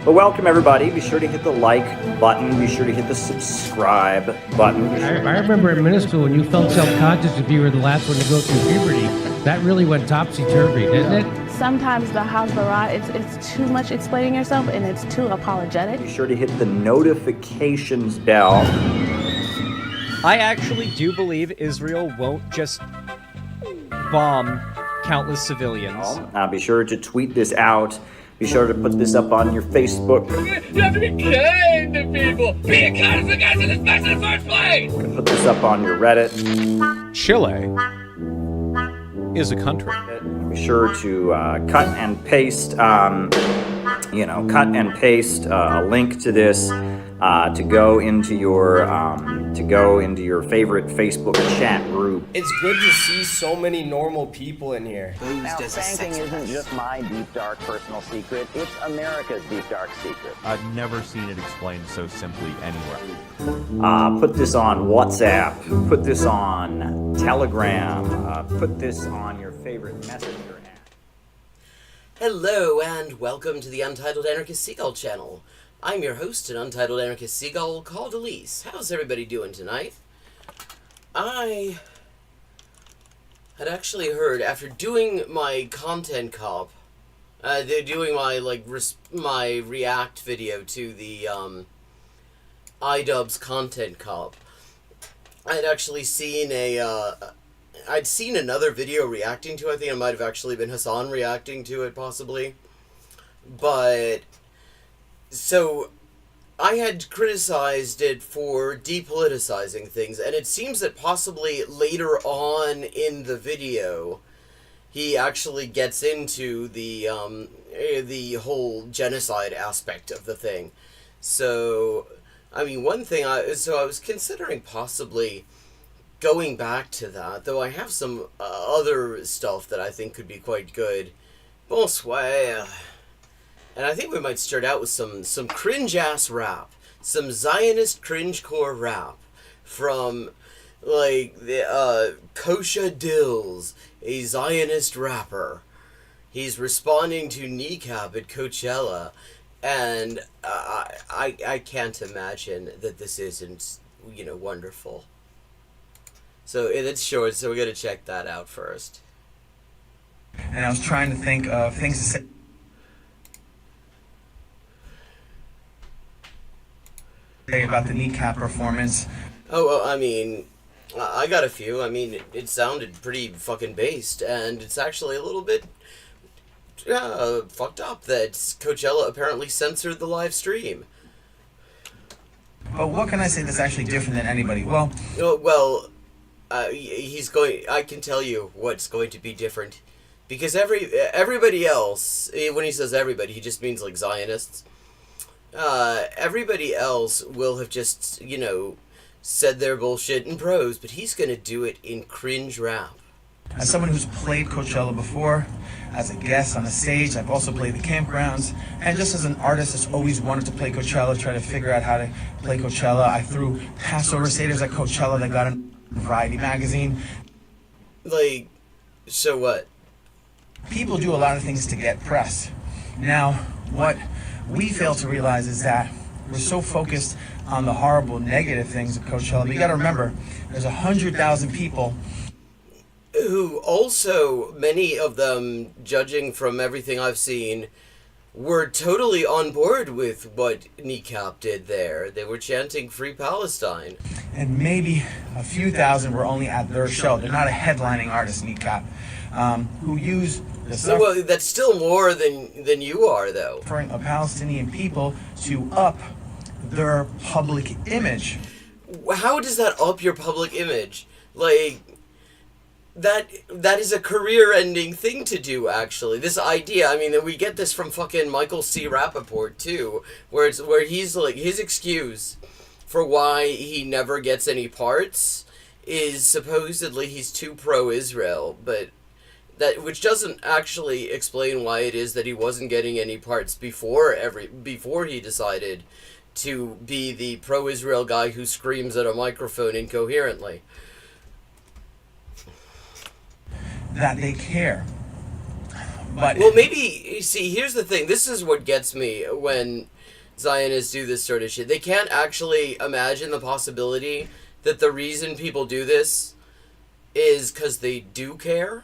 But welcome everybody. Be sure to hit the like button. Be sure to hit the subscribe button. I remember in middle school when you felt self-conscious if you were the last one to go through puberty. That really went topsy-turvy, didn't it? Sometimes the hasbara, it's too much explaining yourself and it's too apologetic. Be sure to hit the notifications bell. I actually do believe Israel won't just bomb countless civilians. Be sure to tweet this out. Be sure to put this up on your Facebook. You have to be kind to people. Be kind to the guys in this mess in the first place. Put this up on your Reddit. Chile is a country. Be sure to cut and paste, a link to this to go into your favorite Facebook chat group. It's good to see so many normal people in here. Now, spanking isn't just my deep, dark personal secret. It's America's deep, dark secret. I've never seen it explained so simply anywhere. Put this on WhatsApp. Put this on Telegram. Put this on your favorite messenger app. Hello, and welcome to the Untitled Anarchist Seagull channel. I'm your host, an Untitled Anarchist Seagull called Elise. How's everybody doing tonight? I had actually heard, after doing my content cop, doing my, my react video to the, iDubbbz content cop, I'd actually seen I'd seen another video reacting to it. I think it might have actually been Hassan reacting to it, possibly. But, so, I had criticized it for depoliticizing things, and it seems that possibly later on in the video, he actually gets into the whole genocide aspect of the thing. So, I mean, one thing, I was considering possibly going back to that, though I have some other stuff that I think could be quite good. Bonsoir. And I think we might start out with some cringe-ass rap. Some Zionist cringe-core rap from, the Kosha Dills, a Zionist rapper. He's responding to Kneecap at Coachella, and I can't imagine that this isn't, wonderful. So it's short, so we're going to check that out first. And I was trying to think of things to say about the Kneecap performance. Oh, well, I mean, I got a few. I mean, it sounded pretty fucking based, and it's actually a little bit fucked up that Coachella apparently censored the live stream. But what can I say that's actually different than anybody? Well, I can tell you what's going to be different. Because everybody else, when he says everybody, he just means, Zionists. Everybody else will have just, said their bullshit in prose, but he's gonna do it in cringe rap. As someone who's played Coachella before, as a guest on a stage, I've also played the campgrounds, and just as an artist that's always wanted to play Coachella, try to figure out how to play Coachella, I threw Passover Seder's at Coachella that got in Variety magazine. So what? People do a lot of things to get press. Now, what we fail to realize is that we're so focused on the horrible negative things of Coachella. But you gotta remember, there's 100,000 people who also, many of them, judging from everything I've seen, were totally on board with what Kneecap did there. They were chanting Free Palestine. And maybe a few thousand were only at their show. They're not a headlining artist, Kneecap, who use the well, that's still more than you are, though. Suffering of Palestinian people to up their public image. How does that up your public image? That is a career-ending thing to do, actually. This idea, I mean, we get this from fucking Michael C. Rappaport, too, where he's, his excuse for why he never gets any parts is supposedly he's too pro-Israel, but which doesn't actually explain why it is that he wasn't getting any parts before he decided to be the pro-Israel guy who screams at a microphone incoherently. That they care. But Well, maybe, see, here's the thing. This is what gets me when Zionists do this sort of shit. They can't actually imagine the possibility that the reason people do this is because they do care.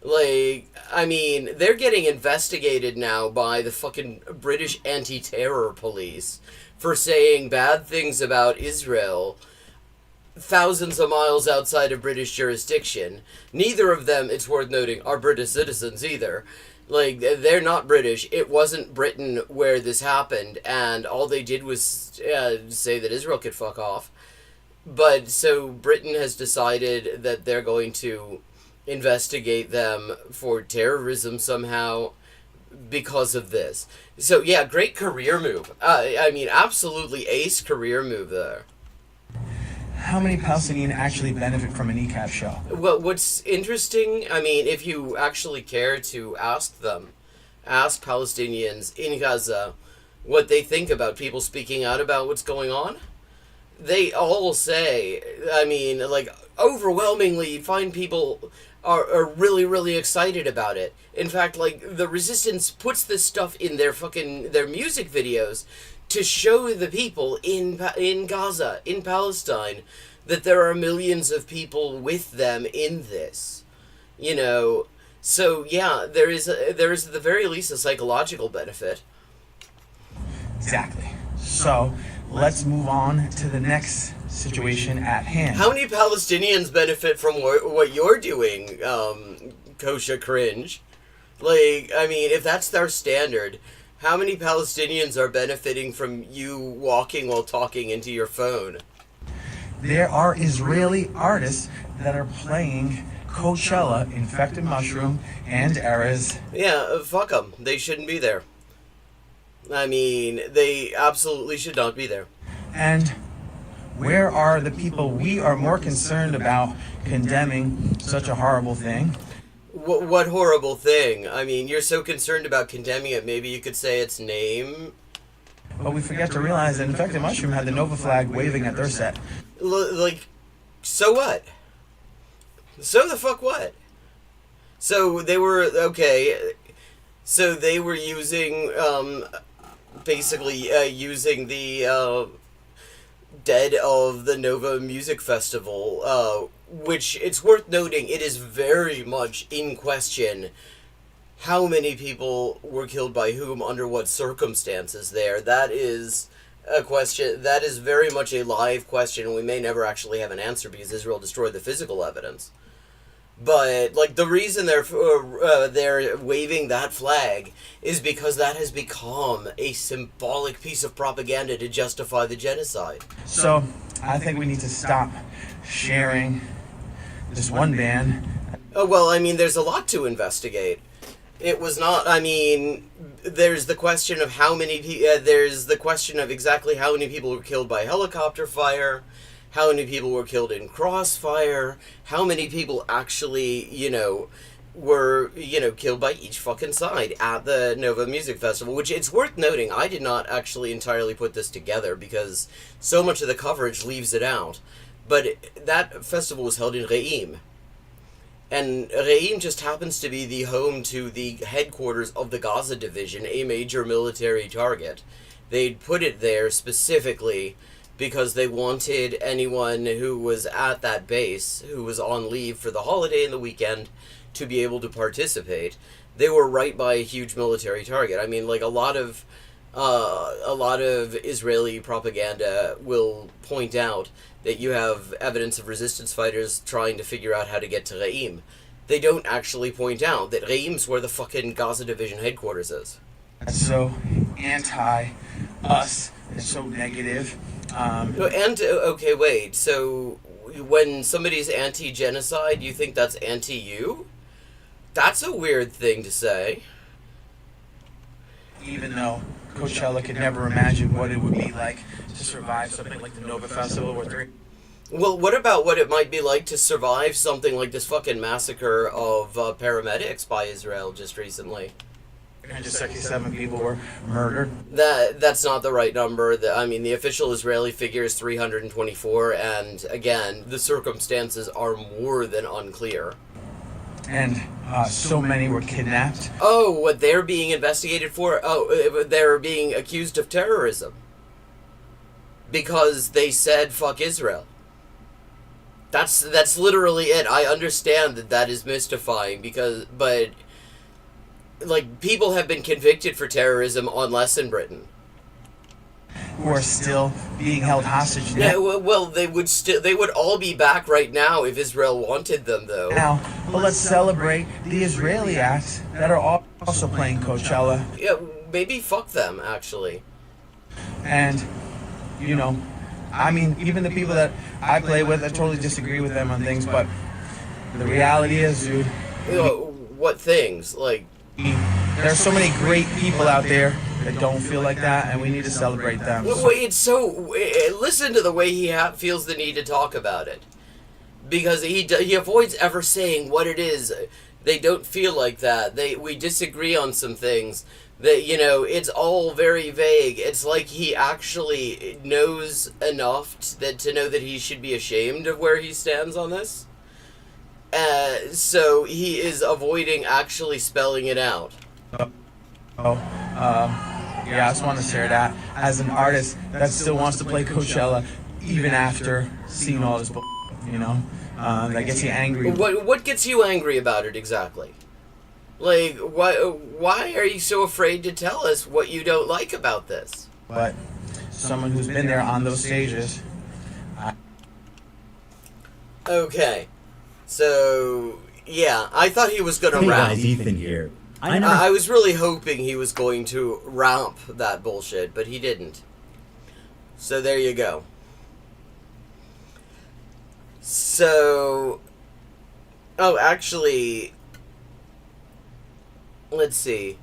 Like, I mean, they're getting investigated now by the fucking British anti-terror police for saying bad things about Israel thousands of miles outside of British jurisdiction. Neither of them, it's worth noting, are British citizens either. Like, they're not British. It wasn't Britain where this happened, and all they did was say that Israel could fuck off. But, so Britain has decided that they're going to investigate them for terrorism somehow because of this. So, yeah, great career move. I mean, absolutely ace career move there. how many Palestinians actually benefit from a kneecap show? Well, what's interesting, I mean, if you actually care to ask Palestinians in Gaza what they think about people speaking out about what's going on, they all say, I mean, like, overwhelmingly, you find people are really, really excited about it. In fact, like, the resistance puts this stuff in their music videos to show the people in Gaza, in Palestine, that there are millions of people with them in this. You know, so yeah, there is at the very least a psychological benefit. Exactly. So let's move on to the next situation at hand. How many Palestinians benefit from what you're doing, Kosha Cringe? Like, I mean, if that's their standard, how many Palestinians are benefiting from you walking while talking into your phone? There are Israeli artists that are playing Coachella, Infected Mushroom, and Erez. Yeah, fuck them. They shouldn't be there. I mean, they absolutely should not be there. And where are the people we are more concerned about condemning such a horrible thing? What horrible thing? I mean, you're so concerned about condemning it, maybe you could say its name? But we forget to realize that Infected Mushroom had the Nova flag waving at their set. Like, so what? So the fuck what? So they were, okay, so they were using, basically, using the, dead of the Nova Music Festival, which, it's worth noting, it is very much in question how many people were killed by whom, under what circumstances there. That is a question, that is very much a live question, and we may never actually have an answer because Israel destroyed the physical evidence. But, like, the reason they're waving that flag is because that has become a symbolic piece of propaganda to justify the genocide. So I think we need to stop sharing this one band. Oh, well, I mean, there's a lot to investigate. It was not, I mean, there's the question of how many there's the question of exactly how many people were killed by helicopter fire, how many people were killed in crossfire, how many people actually, you know, were, you know, killed by each fucking side at the Nova Music Festival, which it's worth noting, I did not actually entirely put this together because so much of the coverage leaves it out. But that festival was held in Re'im. And Re'im just happens to be the home to the headquarters of the Gaza Division, a major military target. They'd put it there specifically because they wanted anyone who was at that base, who was on leave for the holiday and the weekend, to be able to participate. They were right by a huge military target. I mean, like, a lot of Israeli propaganda will point out that you have evidence of resistance fighters trying to figure out how to get to Re'im. They don't actually point out that Re'im's where the fucking Gaza Division headquarters is. That's so anti-us. It's so negative. Okay, wait. So when somebody's anti-genocide, you think that's anti-you? That's a weird thing to say. Even though Coachella could never imagine what it would be like to survive something like the Nova Festival or three. Well, what about what it might be like to survive something like this fucking massacre of paramedics by Israel just recently? 367 people were murdered. That's not the right number. I mean, the official Israeli figure is 324, and again, the circumstances are more than unclear. and so many were kidnapped. Oh, what they're being investigated for? Oh, they're being accused of terrorism. Because they said fuck Israel. That's literally it. I understand that is mystifying but like, people have been convicted for terrorism on less in Britain. Who are still being held hostage Yeah, well, they would all be back right now if Israel wanted them, though. now. But let's celebrate the Israeli acts that are also playing Coachella. Yeah, maybe fuck them, actually. And, you know, I mean, even the people that I play with, I totally disagree with them on things, but the reality is, dude, What things? Like, there's so many great people out there that don't feel like that, and we need to celebrate them. it's so... Listen to the way he feels the need to talk about it. Because he avoids ever saying what it is. They don't feel like that. We disagree on some things. That, you know, it's all very vague. It's like he actually knows enough to know that he should be ashamed of where he stands on this. So he is avoiding actually spelling it out. Yeah, I just want to share that as an artist that still wants to play Coachella even after seeing all this, you know, that gets you angry. What gets you angry about it exactly? Like, why are you so afraid to tell us what you don't like about this? But someone who's been there on those stages. Okay, so yeah, I thought he was gonna rap. Hey guys, Ethan here. I was really hoping he was going to ramp that bullshit, but he didn't. So there you go. So, oh, actually, let's see.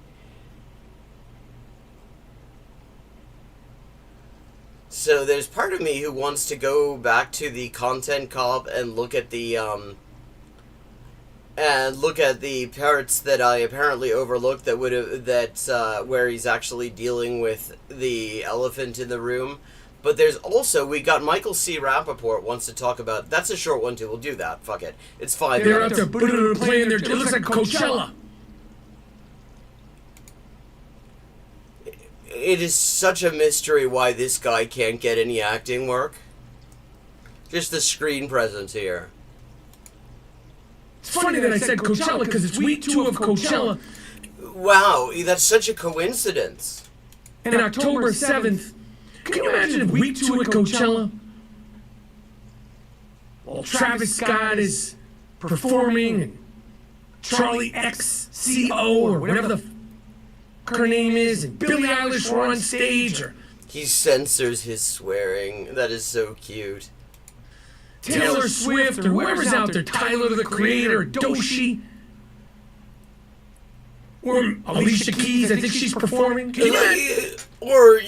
So there's part of me who wants to go back to the content cop and look at the parts that I apparently overlooked where he's actually dealing with the elephant in the room. But there's also, we got Michael C. Rappaport wants to talk about, that's a short one too, we'll do that, fuck it. It's 5 They're minutes. out there playing their, it looks like Coachella. It is such a mystery why this guy can't get any acting work. Just the screen presence here. It's funny that I said Coachella because it's week 2 of Coachella. Wow, that's such a coincidence. And October 7th, can you imagine if week 2 at Coachella? Well, Travis Scott is performing, and Charlie XCO, or whatever the her name is, and Billie Eilish were on stage, or He censors his swearing. That is so cute. Taylor Swift, or whoever's out there, Tyler the Creator, Doshi, or Alicia Keys, I think she's performing. Can you imagine? Or,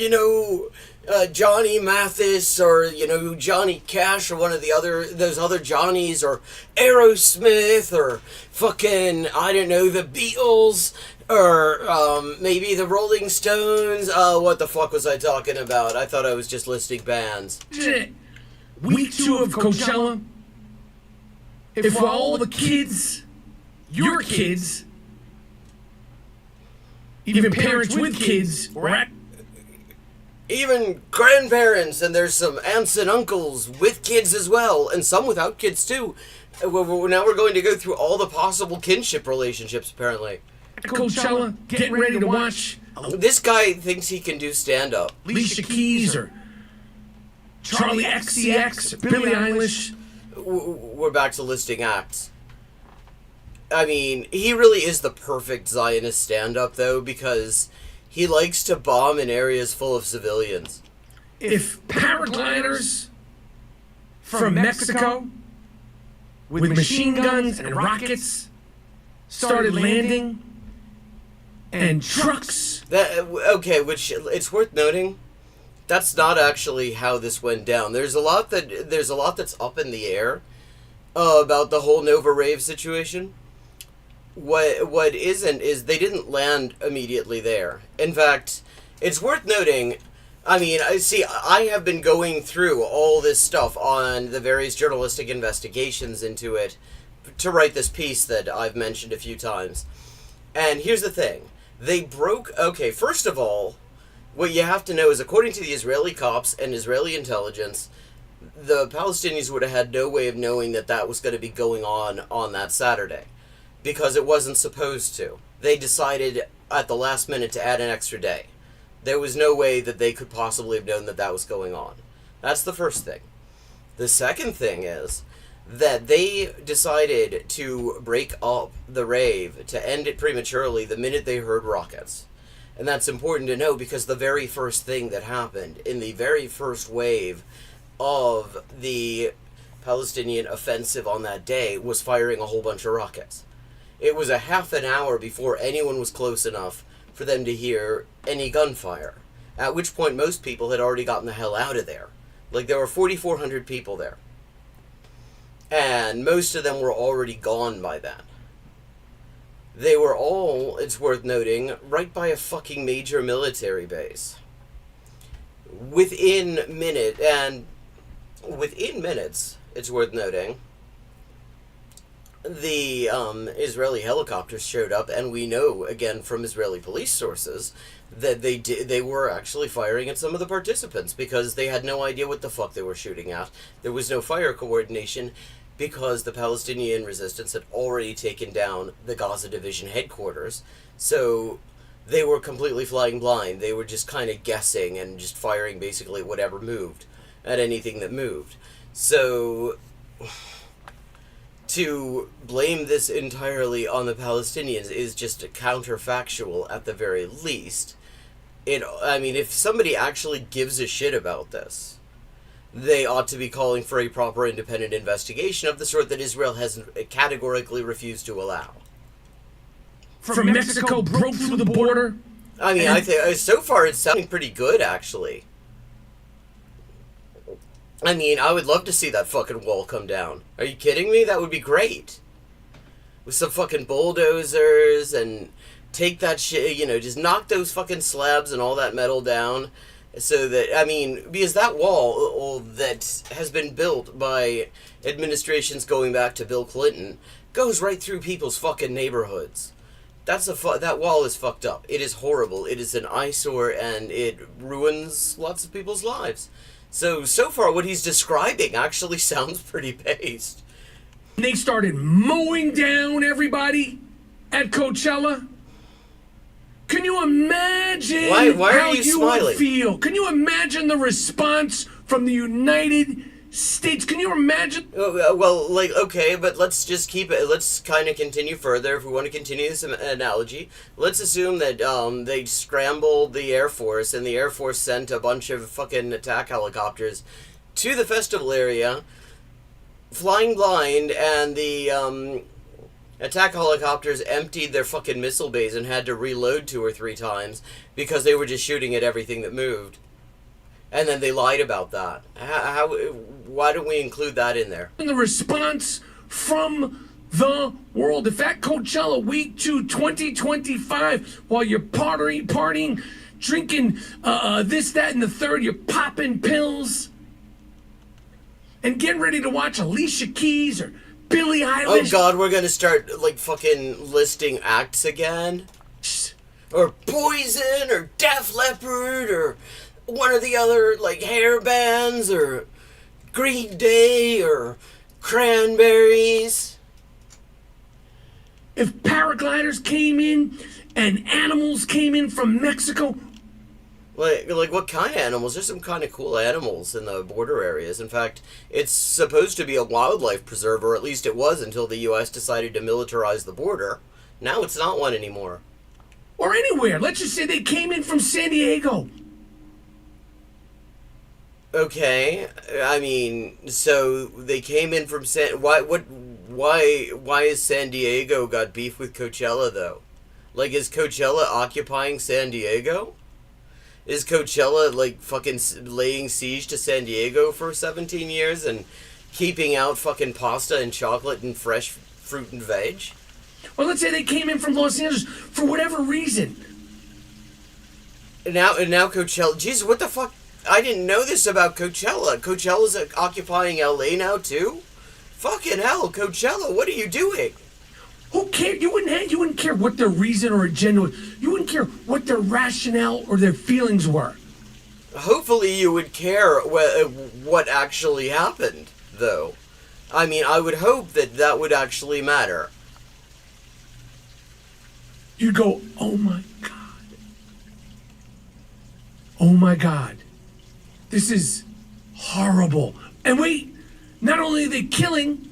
Johnny Mathis, or, Johnny Cash, or one of those other Johnnies, or Aerosmith, or fucking, I don't know, the Beatles, or maybe the Rolling Stones. What the fuck was I talking about? I thought I was just listing bands. Week 2 of Coachella, if all the kids, your kids, even parents with kids, were at even grandparents, and there's some aunts and uncles with kids as well, and some without kids too. Now we're going to go through all the possible kinship relationships, apparently. Coachella, getting ready to watch This guy thinks he can do stand-up. Alicia Keys, or Charlie XCX, or Billie Eilish. We're back to listing acts. I mean, he really is the perfect Zionist stand-up, though, because he likes to bomb in areas full of civilians. If paragliders from Mexico with machine guns and rockets started landing, and trucks... Which it's worth noting, that's not actually how this went down. There's a lot that's up in the air about the whole Nova Rave situation. What isn't is they didn't land immediately there. In fact, it's worth noting, I have been going through all this stuff on the various journalistic investigations into it to write this piece that I've mentioned a few times. And here's the thing. They broke... Okay, first of all, what you have to know is, according to the Israeli cops and Israeli intelligence, the Palestinians would have had no way of knowing that that was going to be going on that Saturday, because it wasn't supposed to. They decided at the last minute to add an extra day. There was no way that they could possibly have known that that was going on. That's the first thing. The second thing is that they decided to break up the rave, to end it prematurely the minute they heard rockets. And that's important to know, because the very first thing that happened in the very first wave of the Palestinian offensive on that day was firing a whole bunch of rockets. It was a half an hour before anyone was close enough for them to hear any gunfire, at which point most people had already gotten the hell out of there. Like, there were 4,400 people there, and most of them were already gone by then. They were all, it's worth noting, right by a fucking major military base. Within minutes, it's worth noting, the Israeli helicopters showed up, and we know, again, from Israeli police sources, that they were actually firing at some of the participants, because they had no idea what the fuck they were shooting at. There was no fire coordination, because the Palestinian resistance had already taken down the Gaza Division headquarters, so they were completely flying blind. They were just kind of guessing and just firing basically whatever moved, at anything that moved. So, to blame this entirely on the Palestinians is just counterfactual at the very least. I mean, if somebody actually gives a shit about this, they ought to be calling for a proper independent investigation of the sort that Israel has categorically refused to allow. From Mexico broke through the border? I mean, I think so far it's sounding pretty good, actually. I mean, I would love to see that fucking wall come down. Are you kidding me? That would be great. With some fucking bulldozers and take that shit, you know, just knock those fucking slabs and all that metal down. So that, I mean, because that wall that has been built by administrations going back to Bill Clinton goes right through people's fucking neighborhoods. That wall is fucked up. It is horrible. It is an eyesore, and it ruins lots of people's lives. So far what he's describing actually sounds pretty based. They started mowing down everybody at Coachella. Can you imagine why are how you would smiling? feel? Can you imagine the response from the United States? Can you imagine? Well, like, okay, but let's just keep it. Let's kind of continue further. If we want to continue this analogy, let's assume that they scrambled the Air Force, and the Air Force sent a bunch of fucking attack helicopters to the festival area, flying blind, and the attack helicopters emptied their fucking missile bays and had to reload 2 or 3 times because they were just shooting at everything that moved. And then they lied about that. Why don't we include that in there? The response from the world. If at Coachella Week 2 2025, while you're partying, drinking this, that, and the third, you're popping pills and getting ready to watch Alicia Keys or Billie Eilish. Oh God, we're gonna start like fucking listing acts again, or Poison, or Def Leppard, or one of the other like hair bands, or Green Day, or Cranberries. If paragliders came in and animals came in from Mexico. Like what kind of animals? There's some kind of cool animals in the border areas. In fact, it's supposed to be a wildlife preserve, or at least it was until the U.S. decided to militarize the border. Now it's not one anymore. Or anywhere. Let's just say they came in from San Diego. Okay, I mean, so they came in from why is San Diego got beef with Coachella though? Like, is Coachella occupying San Diego? Is Coachella like fucking laying siege to San Diego for 17 years and keeping out fucking pasta and chocolate and fresh fruit and veg? Or let's say they came in from Los Angeles for whatever reason. And now Coachella, Jesus, what the fuck? I didn't know this about Coachella. Coachella's occupying LA now too? Fucking hell, Coachella, what are you doing? Who cares? You wouldn't care what their reason or agenda was. You wouldn't care what their rationale or their feelings were. Hopefully you would care what actually happened, though. I mean, I would hope that would actually matter. You'd go, oh my God. Oh my God. This is horrible. And wait, not only are they killing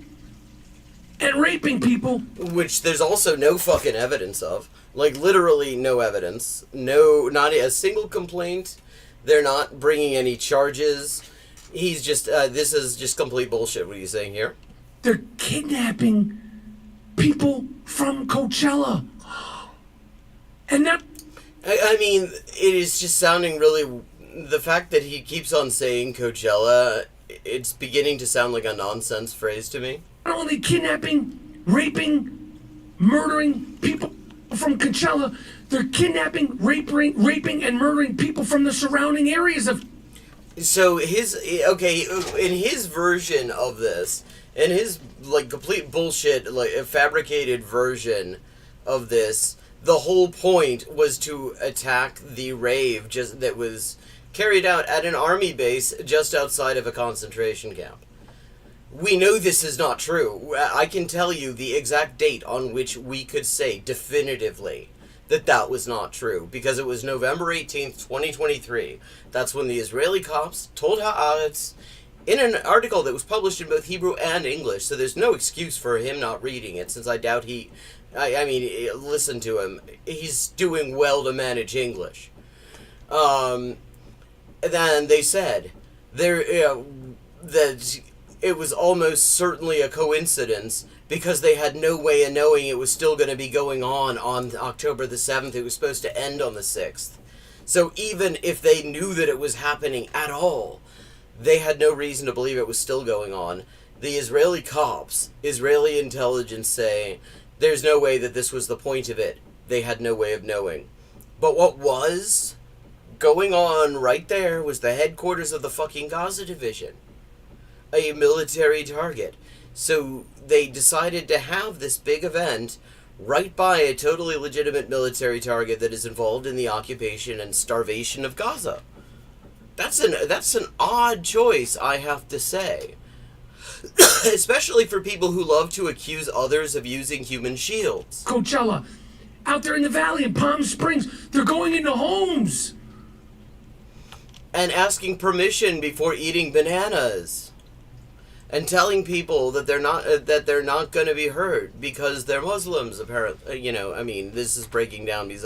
and raping people, which there's also no fucking evidence of. Like, literally no evidence. No, not a single complaint. They're not bringing any charges. He's just, this is just complete bullshit, what are you saying here? They're kidnapping people from Coachella. And that... I mean, it is just sounding really... The fact that he keeps on saying Coachella, it's beginning to sound like a nonsense phrase to me. Not only kidnapping, raping, murdering people from Coachella, they're kidnapping, raping, and murdering people from the surrounding areas of... So in his version of this, in his, like, complete bullshit, like, fabricated version of this, the whole point was to attack the rave that was carried out at an army base just outside of a concentration camp. We know this is not true. I can tell you the exact date on which we could say definitively that was not true, because it was November 18th, 2023. That's when the Israeli cops told Haaretz in an article that was published in both Hebrew and English, so there's no excuse for him not reading it, since I doubt I mean, listen to him. He's doing well to manage English. Then they said that it was almost certainly a coincidence because they had no way of knowing it was still going to be going on October the 7th. It was supposed to end on the 6th. So even if they knew that it was happening at all, they had no reason to believe it was still going on. The Israeli cops, Israeli intelligence say, there's no way that this was the point of it. They had no way of knowing. But what was going on right there was the headquarters of the fucking Gaza division. A military target. So they decided to have this big event right by a totally legitimate military target that is involved in the occupation and starvation of Gaza. That's an odd choice, I have to say. Especially for people who love to accuse others of using human shields. Coachella, out there in the valley in Palm Springs, they're going into homes and asking permission before eating bananas. And telling people that they're not going to be hurt because they're Muslims, apparently. You know, I mean, this is breaking down because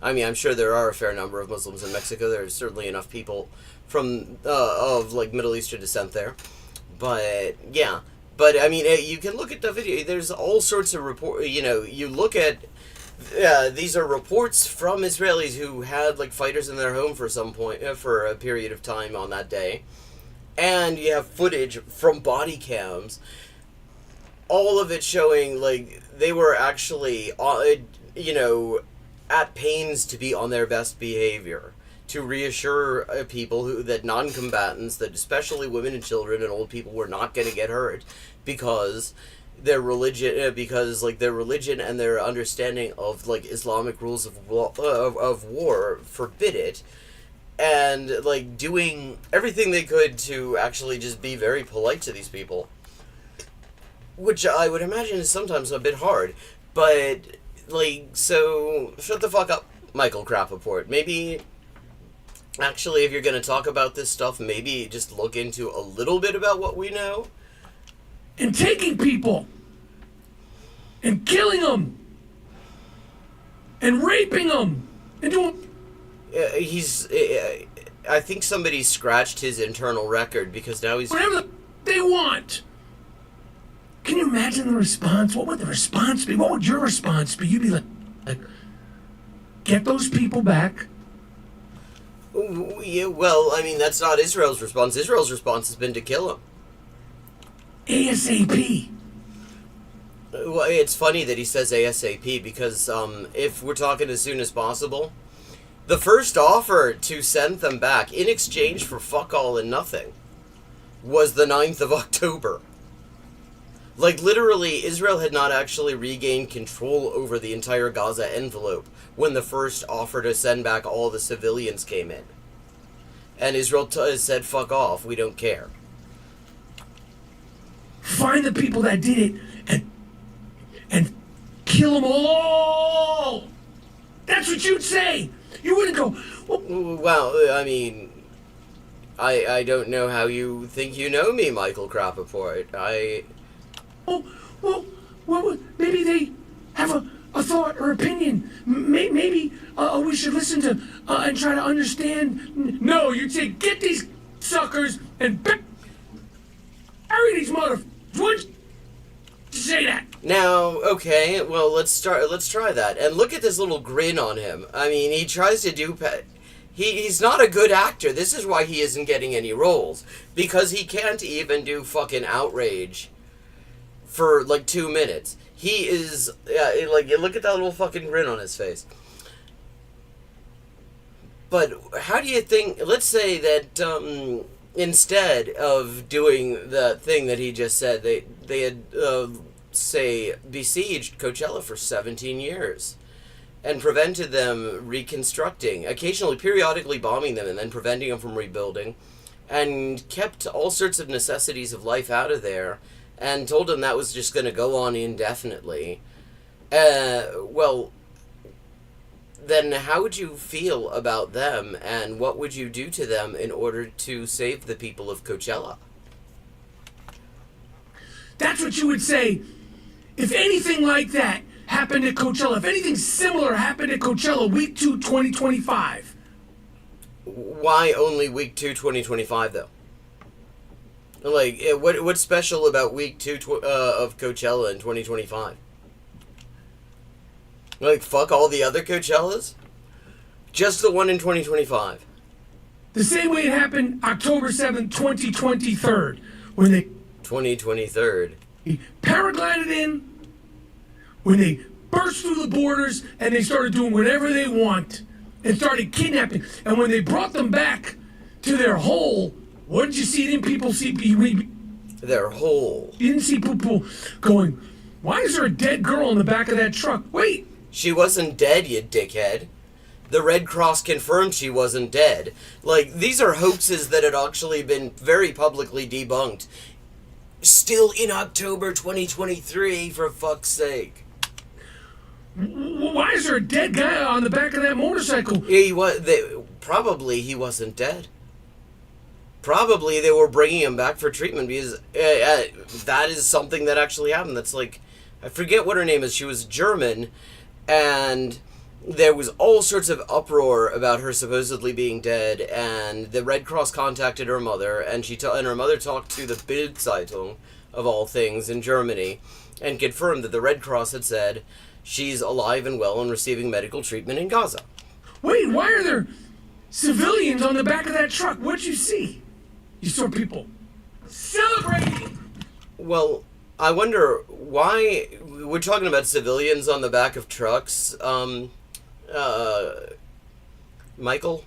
I'm sure there are a fair number of Muslims in Mexico. There's certainly enough people from, of, like, Middle Eastern descent there. But, yeah. But, I mean, you can look at the video. There's all sorts of reports, you know, you look at, these are reports from Israelis who had, like, fighters in their home for some point, for a period of time on that day. And you have footage from body cams, all of it showing, like, they were actually, you know, at pains to be on their best behavior, to reassure people that non-combatants, that especially women and children and old people, were not going to get hurt because their religion, their religion and their understanding of, like, Islamic rules of war forbid it. And, like, doing everything they could to actually just be very polite to these people. Which I would imagine is sometimes a bit hard. But, like, so, shut the fuck up, Michael Rappaport. Maybe, actually, if you're going to talk about this stuff, maybe just look into a little bit about what we know. and taking people and killing them and raping them and doing... I think somebody scratched his internal record because now he's... whatever they want. Can you imagine the response? What would the response be? What would your response be? You'd be like get those people back. Yeah, well, I mean, that's not Israel's response. Israel's response has been to kill him. ASAP. Well, it's funny that he says ASAP because if we're talking as soon as possible, the first offer to send them back in exchange for fuck all and nothing was the 9th of October. Like, literally, Israel had not actually regained control over the entire Gaza envelope when the first offer to send back all the civilians came in. And Israel said, fuck off, we don't care. Find the people that did it and kill them all. That's what you'd say. You wouldn't go, well, I mean, I don't know how you think you know me, Michael Rappaport. well, maybe they have a thought or opinion. Maybe we should listen to and try to understand. No, you'd say, get these suckers and bury these motherfuckers. What'd you say that? Now, okay, well, let's try that. And look at this little grin on him. I mean, he tries to do... He's not a good actor. This is why he isn't getting any roles. Because he can't even do fucking outrage for, like, 2 minutes. He is... like, look at that little fucking grin on his face. But how do you think... Let's say that, instead of doing the thing that he just said, they had... say, besieged Coachella for 17 years and prevented them reconstructing, occasionally, periodically bombing them and then preventing them from rebuilding, and kept all sorts of necessities of life out of there and told them that was just going to go on indefinitely. Well, then how would you feel about them, and what would you do to them in order to save the people of Coachella? That's what you would say if anything like that happened at Coachella. If anything similar happened at Coachella week 2, 2025. Why only week 2, 2025, though? Like, what's special about week 2 of Coachella in 2025? Like, fuck all the other Coachellas? Just the one in 2025. The same way it happened October 7th, 2023, when they... 2023. Paraglided in, when they burst through the borders and they started doing whatever they want and started kidnapping. And when they brought them back to their hole, what did you see? Didn't people see... Their hole. You didn't see people going, why is there a dead girl in the back of that truck? Wait. She wasn't dead, you dickhead. The Red Cross confirmed she wasn't dead. Like, these are hoaxes that had actually been very publicly debunked. Still in October 2023, for fuck's sake. Why is there a dead guy on the back of that motorcycle? Probably he wasn't dead. Probably they were bringing him back for treatment because that is something that actually happened. That's like, I forget what her name is. She was German, and there was all sorts of uproar about her supposedly being dead, and the Red Cross contacted her mother, and and her mother talked to the Bild Zeitung, of all things, in Germany, and confirmed that the Red Cross had said she's alive and well and receiving medical treatment in Gaza. Wait, why are there civilians on the back of that truck? What'd you see? You saw people celebrating. Well, I wonder why we're talking about civilians on the back of trucks. Michael,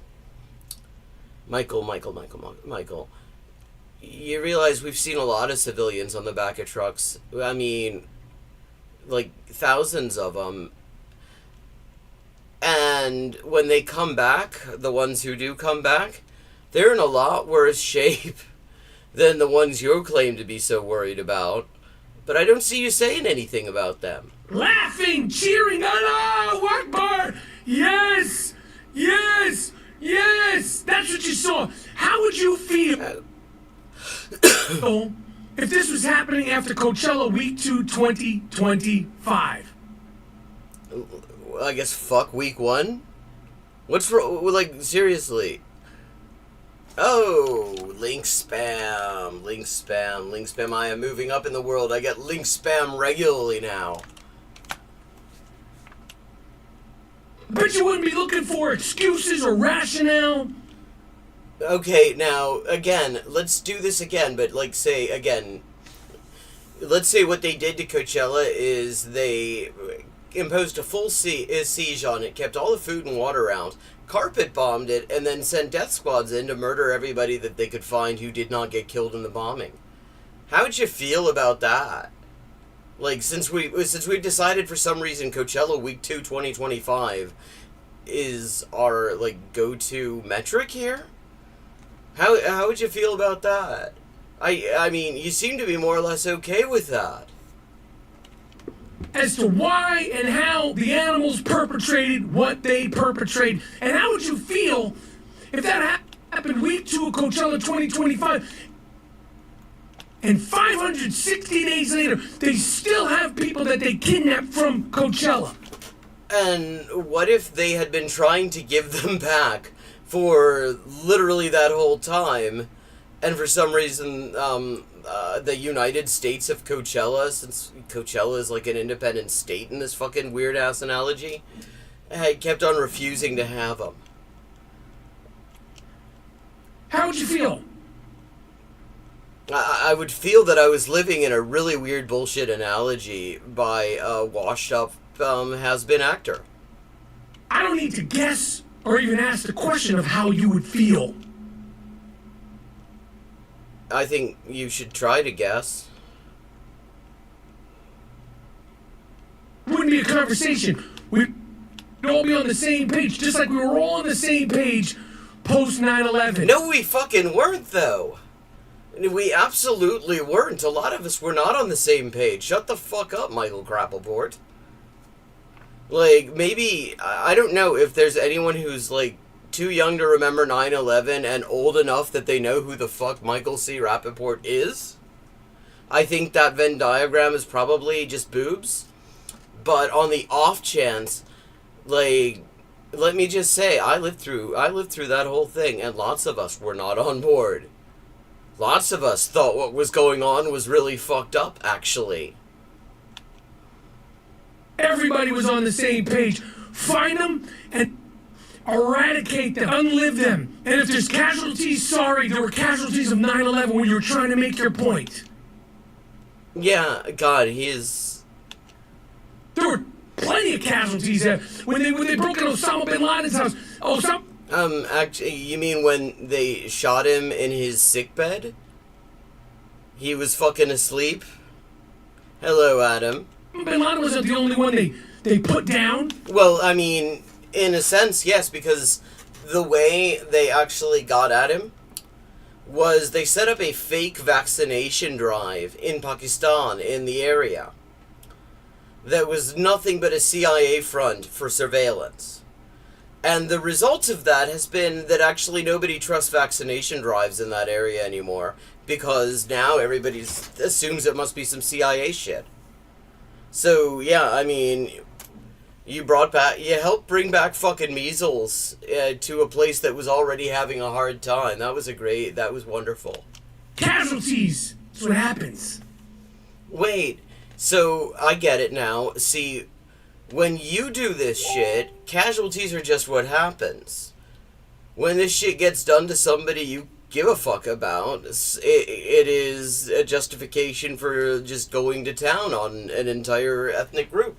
you realize we've seen a lot of civilians on the back of trucks. I mean, like, thousands of them. And when they come back, the ones who do come back, they're in a lot worse shape than the ones you claim to be so worried about. But I don't see you saying anything about them. Laughing, cheering, Allahu Akbar! Yes! Yes! Yes! That's what you saw. How would you feel if this was happening after Coachella Week 2 2025? I guess fuck week 1? What's wrong? Like, seriously. Oh, link spam. I am moving up in the world. I get link spam regularly now. Bet you wouldn't be looking for excuses or rationale. Okay, now, again, let's do this again, but, like, say, again, let's say what they did to Coachella is they imposed a full siege on it, kept all the food and water out, carpet bombed it, and then sent death squads in to murder everybody that they could find who did not get killed in the bombing. How would you feel about that? Like, since we've decided for some reason Coachella Week 2 2025 is our, like, go-to metric here? How would you feel about that? I mean, you seem to be more or less okay with that. As to why and how the animals perpetrated what they perpetrated. And how would you feel if that happened week 2 of Coachella 2025 and 560 days later, they still have people that they kidnapped from Coachella? And what if they had been trying to give them back for literally that whole time, and for some reason, the United States of Coachella, since Coachella is like an independent state in this fucking weird-ass analogy, had kept on refusing to have them? How would you feel? I would feel that I was living in a really weird bullshit analogy by a washed-up has-been actor. I don't need to guess or even ask the question of how you would feel. I think you should try to guess. Wouldn't be a conversation. We'd all be on the same page, just like we were all on the same page post 9/11. No, we fucking weren't, though. We absolutely weren't. A lot of us were not on the same page. Shut the fuck up, Michael Crappleport. Like, maybe, I don't know if there's anyone who's, like, too young to remember 9/11 and old enough that they know who the fuck Michael C. Rappaport is. I think that Venn diagram is probably just boobs. But on the off chance, like, let me just say, I lived through that whole thing, and lots of us were not on board. Lots of us thought what was going on was really fucked up, actually. Everybody was on the same page. Find them and eradicate them. Unlive them. And if there's casualties, sorry, there were casualties of 9/11 when you were trying to make your point. Yeah, God, he is... There were plenty of casualties when they broke in Osama bin Laden's house. Actually, you mean when they shot him in his sickbed? He was fucking asleep? Hello, Adam. Bin Laden wasn't the only one they put down. Well, I mean, in a sense, yes, because the way they actually got at him was they set up a fake vaccination drive in Pakistan, in the area, that was nothing but a CIA front for surveillance. And the result of that has been that actually nobody trusts vaccination drives in that area anymore, because now everybody assumes it must be some CIA shit. So, yeah, I mean, you helped bring back fucking measles to a place that was already having a hard time. That was wonderful. Casualties! That's what happens. Wait, so I get it now. See, when you do this shit, casualties are just what happens. When this shit gets done to somebody you give a fuck about, it is a justification for just going to town on an entire ethnic group.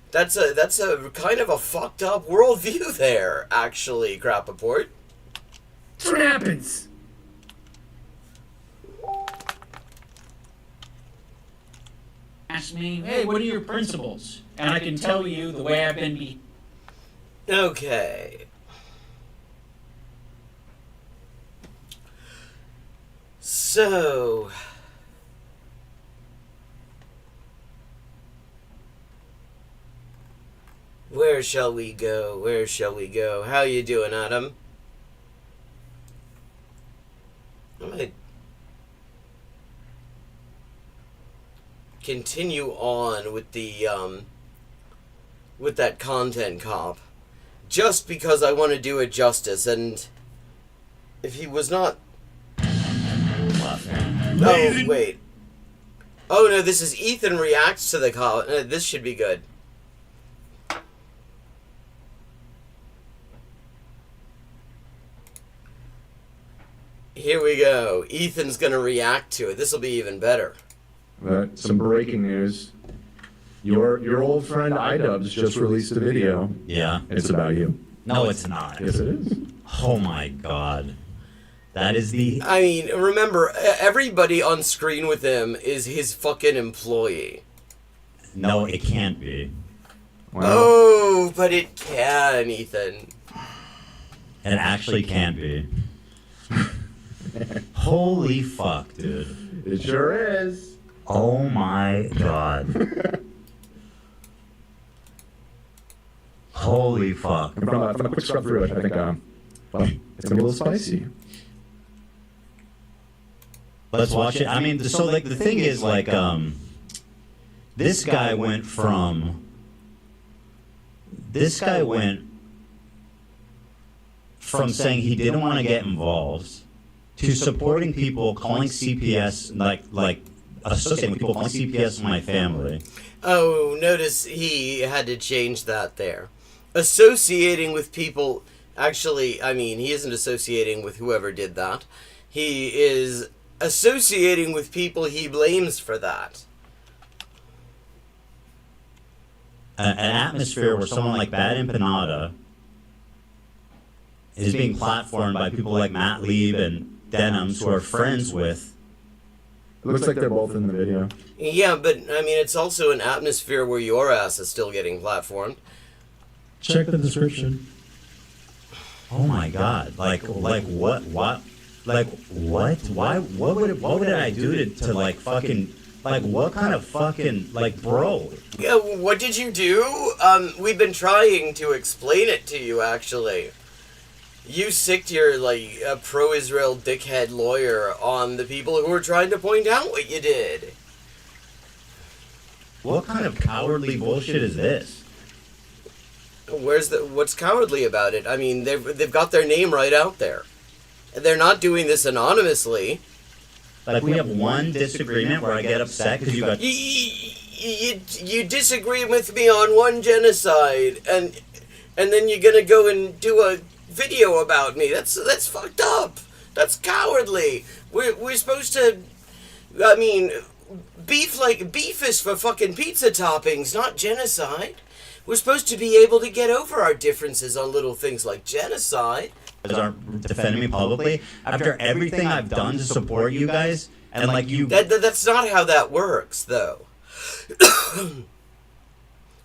That's a kind of a fucked up worldview there, actually, Crappaport. That's what happens. Ask me, hey, what are your principles? And I can tell you the way I've been Okay. So... where shall we go? Where shall we go? How you doing, Adam? I might continue on with the with that content cop, just because I want to do it justice. And if he was not... Oh, wait. Oh, no, this is Ethan reacts to the cop. This should be good. Here we go. Ethan's gonna react to it. This will be even better. Some breaking news. Your old friend iDubbbz just released a video. Yeah. It's about you. No, it's not. Yes, it is. Oh my god. That is the... I mean, remember, everybody on screen with him is his fucking employee. No, it can't be. Oh, but it can, Ethan. It actually can't be. Holy fuck, dude. It sure is. Oh my god. Holy fuck. From a quick scrub through it, I think well, it's gonna be a little spicy. Let's watch it. I mean, so like the thing is like this guy went from saying he didn't want to get involved to supporting people calling CPS like associating with people calling CPS my family. Oh, notice he had to change that there. Associating with people, actually, I mean, he isn't associating with whoever did that. He is associating with people he blames for that. An atmosphere where someone like Bad Empanada is being platformed by people like Matt Lieb and Denims, who are friends with. It looks like they're both in the video. Yeah, but, I mean, it's also an atmosphere where your ass is still getting platformed. Check the description. Oh my god! Like what? Like what? Why? What would I do to like fucking like what kind of fucking like bro? Yeah, what did you do? We've been trying to explain it to you, actually. You sicked your, like, pro-Israel dickhead lawyer on the people who were trying to point out what you did. What kind of cowardly bullshit is this? What's cowardly about it? I mean, they've got their name right out there. They're not doing this anonymously. Like, we have one disagreement where I get upset because you got... You disagree with me on one genocide, and then you're gonna go and do a video about me. That's fucked up. That's cowardly. We're supposed to... I mean, beef is for fucking pizza toppings, not genocide. We're supposed to be able to get over our differences on little things like genocide. Aren't defending me publicly after everything I've done to support you guys, and like you... That's not how that works, though.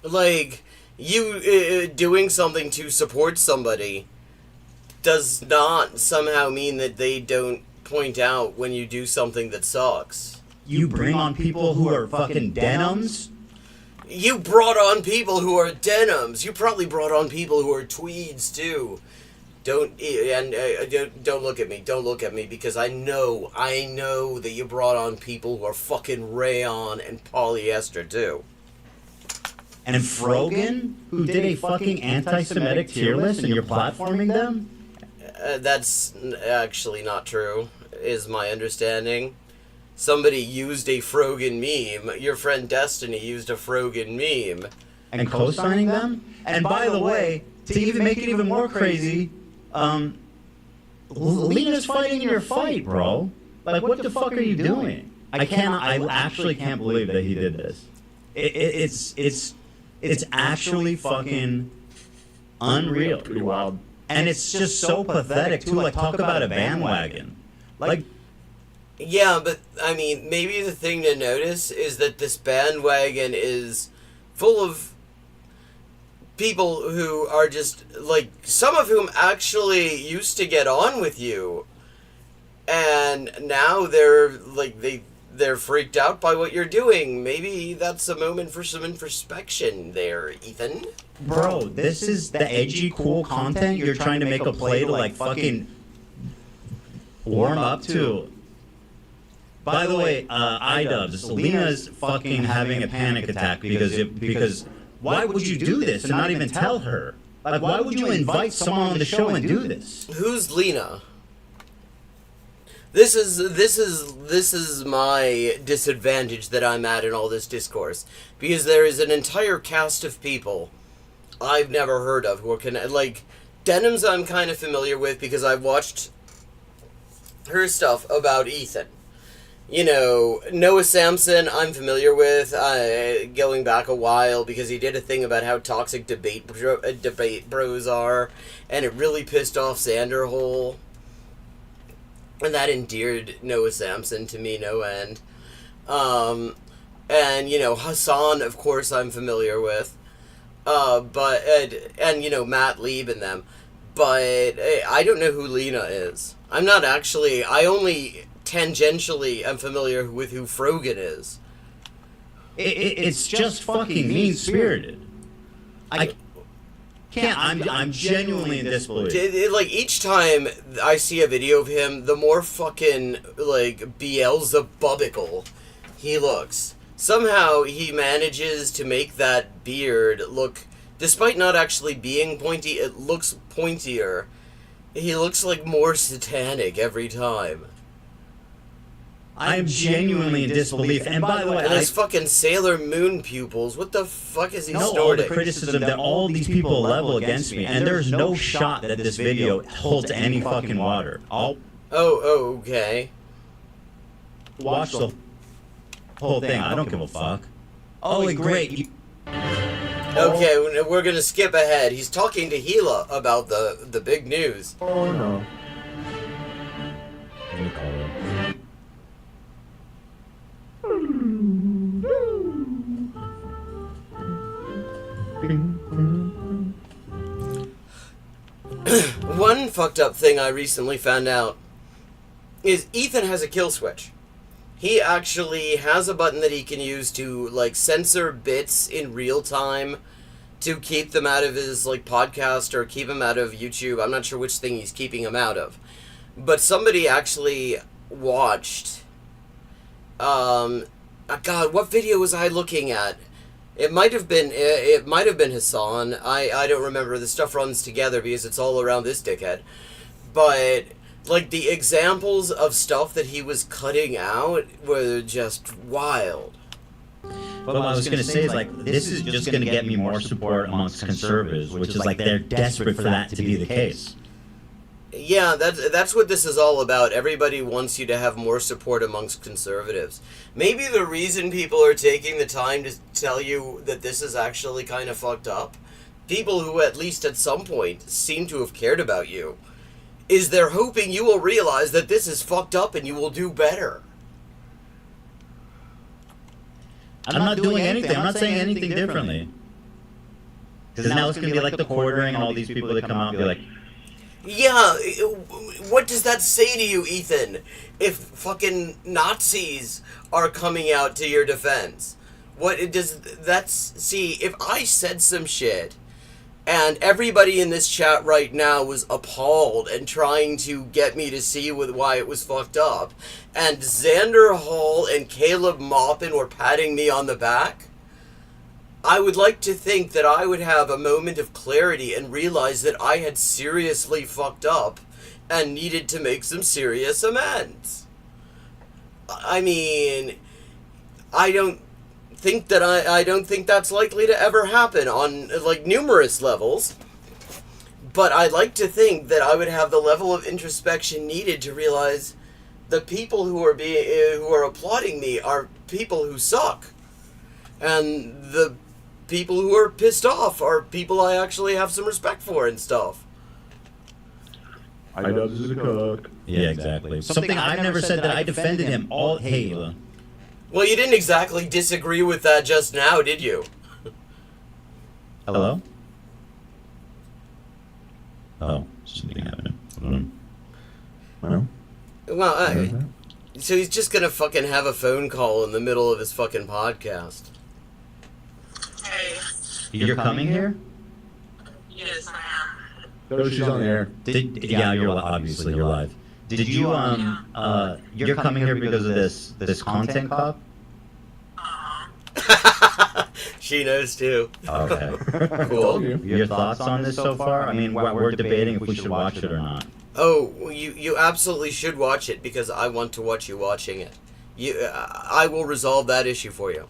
Like, you doing something to support somebody does not somehow mean that they don't point out when you do something that sucks. You bring on people who are fucking Denims? You brought on people who are Denims. You probably brought on people who are tweeds, too. Don't look at me. Don't look at me, because I know that you brought on people who are fucking rayon and polyester, too. And Frogan, who did a fucking anti-Semitic tier list, and you're platforming them? That's actually not true, is my understanding. Somebody used a Frogan meme. Your friend Destiny used a Frogan meme. And co-signing them? And by the way, to even make it even more crazy, Lena's fighting in your fight, bro. Like, what the fuck are you doing? I actually can't believe that he did this. It's actually fucking unreal. Pretty wild. And it's just so pathetic, too. Like, talk about a bandwagon. Like... Yeah, but, I mean, maybe the thing to notice is that this bandwagon is full of people who are just, like, some of whom actually used to get on with you, and now they're, like, they're freaked out by what you're doing. Maybe that's a moment for some introspection there, Ethan. Bro, this is the edgy, cool content you're trying to make a play to, like, fucking warm up to. By the way, iDubbbz, Lena's fucking having a panic attack because why would you do this and not even tell her? Like, why would you invite someone on the show and do this? Who's Lena? This is my disadvantage that I'm at in all this discourse, because there is an entire cast of people I've never heard of who are like Denims. I'm kind of familiar with because I've watched her stuff about Ethan. You know, Noah Samson, I'm familiar with, going back a while, because he did a thing about how toxic debate bros are, and it really pissed off Sanderhole, and that endeared Noah Samson to me no end. And, you know, Hassan, of course, I'm familiar with. And, you know, Matt Lieb and them. But I don't know who Lena is. I'm not actually, I only tangentially am familiar with who Frogan is. It's just fucking mean-spirited. I can't, I'm genuinely in disbelief. Like, each time I see a video of him, the more fucking, like, Beelzebubical he looks. Somehow he manages to make that beard look, despite not actually being pointy, it looks pointier. He looks like more satanic every time. I'm genuinely in disbelief. And by the way, and his fucking Sailor Moon pupils, what the fuck is he snorting? All the criticism that all these people level against me, and there's no shot that this video holds any fucking water. Okay. Watch the whole thing. I don't give a fuck. Oh, great. Okay, we're gonna skip ahead. He's talking to Gila about the big news. Oh no. Let me call him. One fucked up thing I recently found out is Ethan has a kill switch. He actually has a button that he can use to, like, censor bits in real time to keep them out of his, like, podcast or keep him out of YouTube. I'm not sure which thing he's keeping him out of. But somebody actually watched, God, what video was I looking at? It might have been Hassan. I don't remember. The stuff runs together because it's all around this dickhead. But, like, the examples of stuff that he was cutting out were just wild. But what I was going to say is, like, this is just going to get me more support amongst conservatives, which is, like, they're desperate for that to be the case. Yeah, that's what this is all about. Everybody wants you to have more support amongst conservatives. Maybe the reason people are taking the time to tell you that this is actually kind of fucked up, people who at least at some point seem to have cared about you, is they're hoping you will realize that this is fucked up and you will do better. I'm not doing anything. I'm not saying anything differently. Because now it's going to be like the quartering and all these people that come out and be like, yeah, what does that say to you, Ethan, if fucking Nazis are coming out to your defense? What does that see? If I said some shit and everybody in this chat right now was appalled and trying to get me to see why it was fucked up, and Xander Hall and Caleb Maupin were patting me on the back, I would like to think that I would have a moment of clarity and realize that I had seriously fucked up and needed to make some serious amends. I mean, I don't think that's likely to ever happen on, like, numerous levels. But I'd like to think that I would have the level of introspection needed to realize the people who are applauding me are people who suck. And the people who are pissed off are people I actually have some respect for and stuff. Idubbbz is a cook. yeah, exactly. Something I've never said that I defended him all. Hey, well, you didn't exactly disagree with that just now, did you? Hello? Oh, something happened. Well, so he's just gonna fucking have a phone call in the middle of his fucking podcast. Hey. You're coming here? Yes, I am. No, she's on the air. Yeah, you're obviously you're live. Did you you're coming here because of this content cop? She knows too. Okay. Cool. Your thoughts on this so far? I mean, we're debating if we should watch it or not. Oh, well, you absolutely should watch it because I want to watch you watching it. I will resolve that issue for you.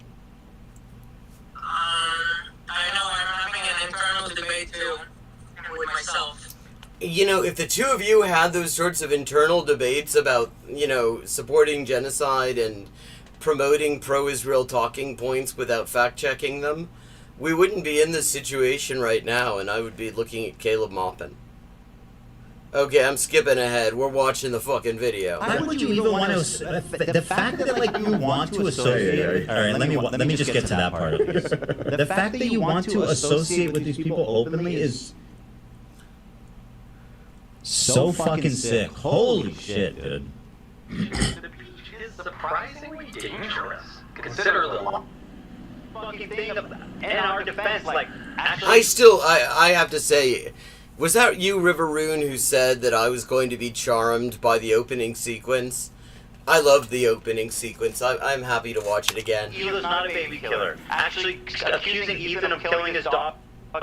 I know I'm having an internal debate too with myself. You know, if the two of you had those sorts of internal debates about, you know, supporting genocide and promoting pro-Israel talking points without fact-checking them, we wouldn't be in this situation right now, and I would be looking at Caleb Maupin. Okay, I'm skipping ahead. We're watching the fucking video. Why would you even want to? The fact that like you want to associate. All right, let me just get to that part of this. The fact that you want to associate with these people openly is so fucking sick. Holy shit, dude. The beach is surprisingly dangerous. Consider the fucking thing in our defense, like actually. I have to say, was that you, Riveroon, who said that I was going to be charmed by the opening sequence? I loved the opening sequence. I'm happy to watch it again. He was not a baby killer. Actually, accusing Ethan of killing his dog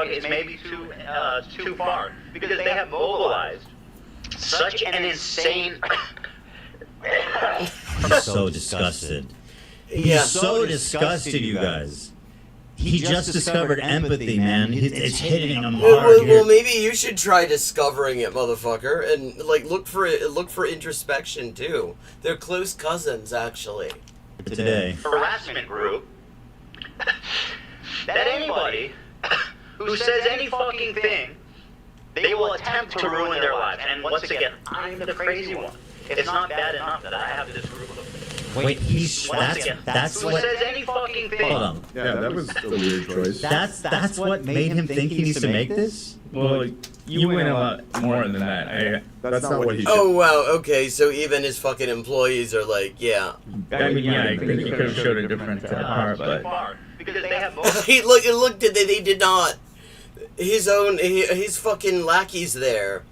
is maybe too far, because they have mobilized such an insane. He's so disgusted. He's so disgusted, you guys. He just discovered empathy, man. It's hitting him hard. Well, maybe you should try discovering it, motherfucker, and like look for introspection too. They're close cousins, actually. Today. Harassment group. That anybody who says any fucking thing, they will attempt to ruin their lives. And once again, I'm the crazy one. It's not bad enough that I have this group of. Wait, that's who what says any fucking thing. Hold on. Yeah, that was a weird choice. That's what made him think he needs to make this? Well, you went a lot more than that. That's not what he said. Oh wow, okay, so even his fucking employees are like, yeah. I mean, yeah, I think he could have showed a different part, but because they have look, they did not. His fucking lackeys there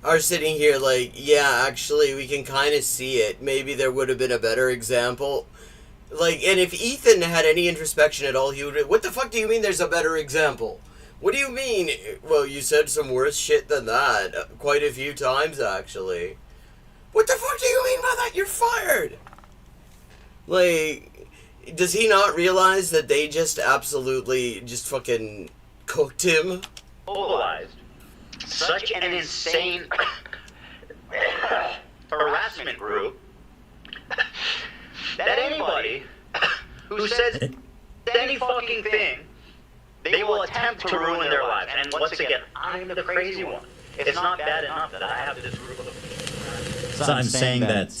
are sitting here like, yeah, actually, we can kind of see it. Maybe there would have been a better example. Like, and if Ethan had any introspection at all, he would. What the fuck do you mean there's a better example? What do you mean? Well, you said some worse shit than that quite a few times, actually. What the fuck do you mean by that? You're fired! Like, does he not realize that they just absolutely just fucking cooked him? Mobilized such an insane harassment group that anybody who says any fucking thing, they will attempt to ruin their lives. And once again, I'm the crazy one. It's not bad enough that I have this group of. So I'm saying that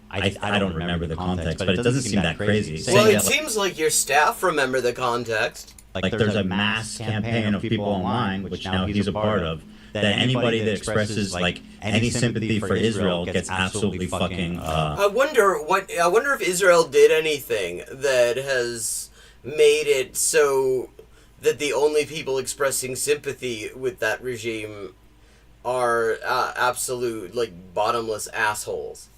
I don't remember the context, but it doesn't seem that crazy. Well, it seems like your staff remember the context. Like there's a mass campaign of people online, which now he's a part of, that anybody that expresses like any sympathy for Israel gets absolutely fucking. I wonder if Israel did anything that has made it so that the only people expressing sympathy with that regime are absolute like bottomless assholes.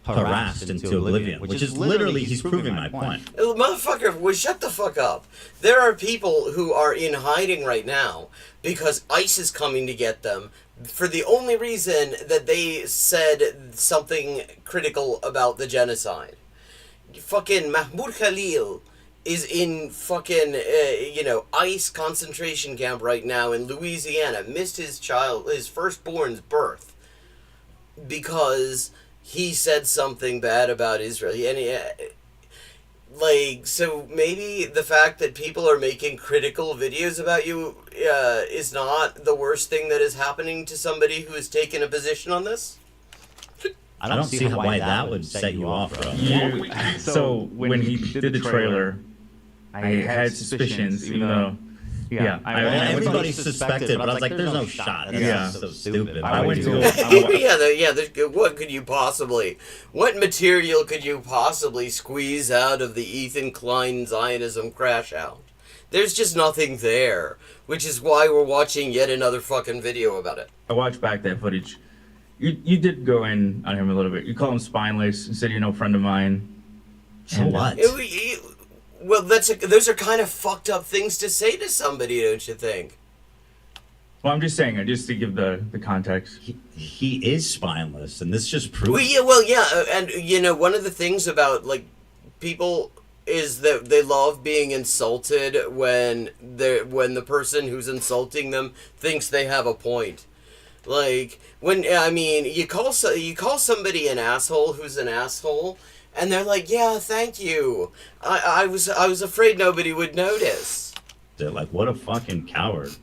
Harassed into oblivion, which is literally, he's proving my point. Motherfucker, well, shut the fuck up. There are people who are in hiding right now because ICE is coming to get them for the only reason that they said something critical about the genocide. Fucking Mahmoud Khalil is in fucking, ICE concentration camp right now in Louisiana. Missed his firstborn's birth because he said something bad about Israel. So maybe the fact that people are making critical videos about you is not the worst thing that is happening to somebody who has taken a position on this? I don't see why that would set you off, bro. So when he did the trailer, I had suspicions, even though. Yeah, everybody suspected, but I was like, "There's no shot." That's so stupid. What material could you possibly squeeze out of the Ethan Klein Zionism crash out? There's just nothing there, which is why we're watching yet another fucking video about it. I watched back that footage. You did go in on him a little bit. You call him spineless and said you're no friend of mine. So what? Well, those are kind of fucked up things to say to somebody, don't you think? Well, I'm just saying, just to give the context. He is spineless, and this just proves. And one of the things about like people is that they love being insulted when the person who's insulting them thinks they have a point. Like you call somebody an asshole who's an asshole. And they're like, yeah, thank you. I was afraid nobody would notice. They're like, what a fucking coward.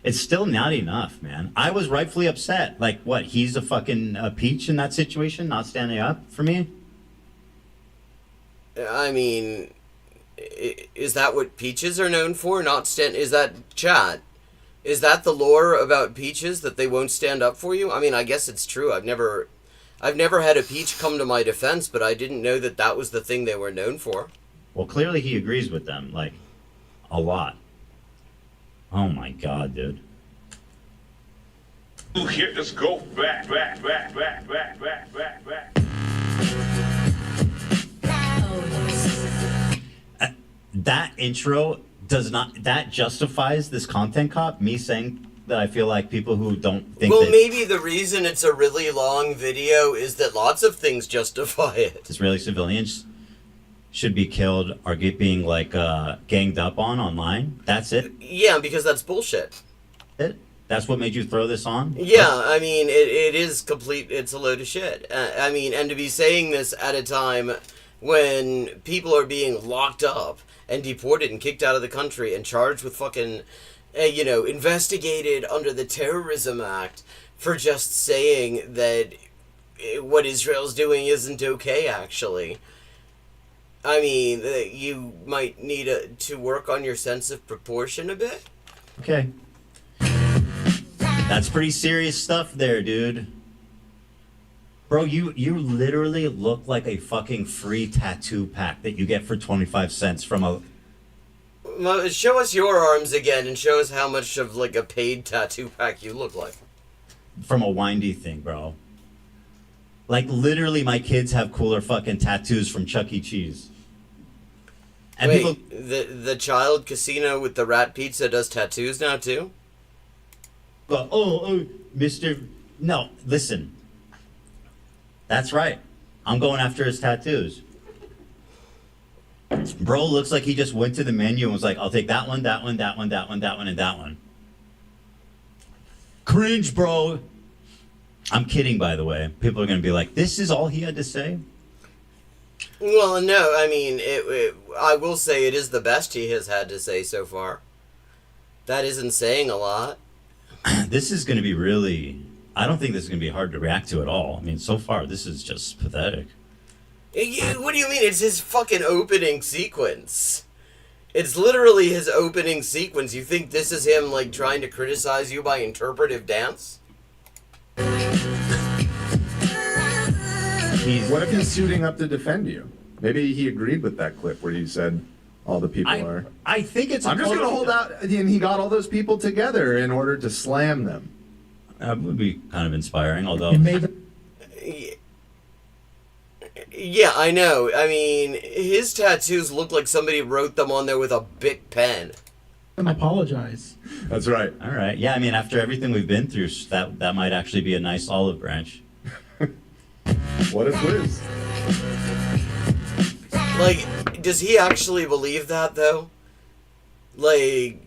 it's still not enough, man. I was rightfully upset. Like, what? He's a fucking peach in that situation, not standing up for me. I mean, is that what peaches are known for? Is that chat? Is that the lore about peaches, that they won't stand up for you? I mean, I guess it's true. I've never had a peach come to my defense, but I didn't know that that was the thing they were known for. Well, clearly he agrees with them, like, a lot. Oh my god, dude. Here, just go back. That intro that justifies this content cop, me saying that I feel like people who don't think Well, maybe the reason it's a really long video is that lots of things justify it. Israeli civilians should be killed or being like ganged up on online. That's it? Yeah, because that's bullshit. That's what made you throw this on? Yeah, I mean, it is it's a load of shit. I mean, and to be saying this at a time when people are being locked up and deported and kicked out of the country and charged with fucking, investigated under the Terrorism Act for just saying that what Israel's doing isn't okay, actually. I mean, you might need to work on your sense of proportion a bit. Okay. That's pretty serious stuff there, dude. Bro, you literally look like a fucking free tattoo pack that you get for 25 cents from a... Well, show us your arms again and show us how much of, like, a paid tattoo pack you look like. From a windy thing, bro. Like, literally, my kids have cooler fucking tattoos from Chuck E. Cheese. And Wait, the child casino with the rat pizza does tattoos now, too? Oh, Mr... No, listen. That's right. I'm going after his tattoos. Bro looks like he just went to the menu and was like, I'll take that one, that one, that one, that one, that one, and that one. Cringe, bro. I'm kidding, by the way. People are going to be like, this is all he had to say? Well, no, I mean, I will say it is the best he has had to say so far. That isn't saying a lot. This is going to be really... I don't think this is going to be hard to react to at all. I mean, so far, this is just pathetic. What do you mean? It's his fucking opening sequence. It's literally his opening sequence. You think this is him, like, trying to criticize you by interpretive dance? What if he's suiting up to defend you? Maybe he agreed with that clip where he said all the people are... I think it's... I'm just going to hold out... And he got all those people together in order to slam them. That would be kind of inspiring, although... Yeah, I know. I mean, his tattoos look like somebody wrote them on there with a Bic pen. And apologize. That's right. All right. Yeah, I mean, after everything we've been through, that might actually be a nice olive branch. What a twist. Like, does he actually believe that, though? Like...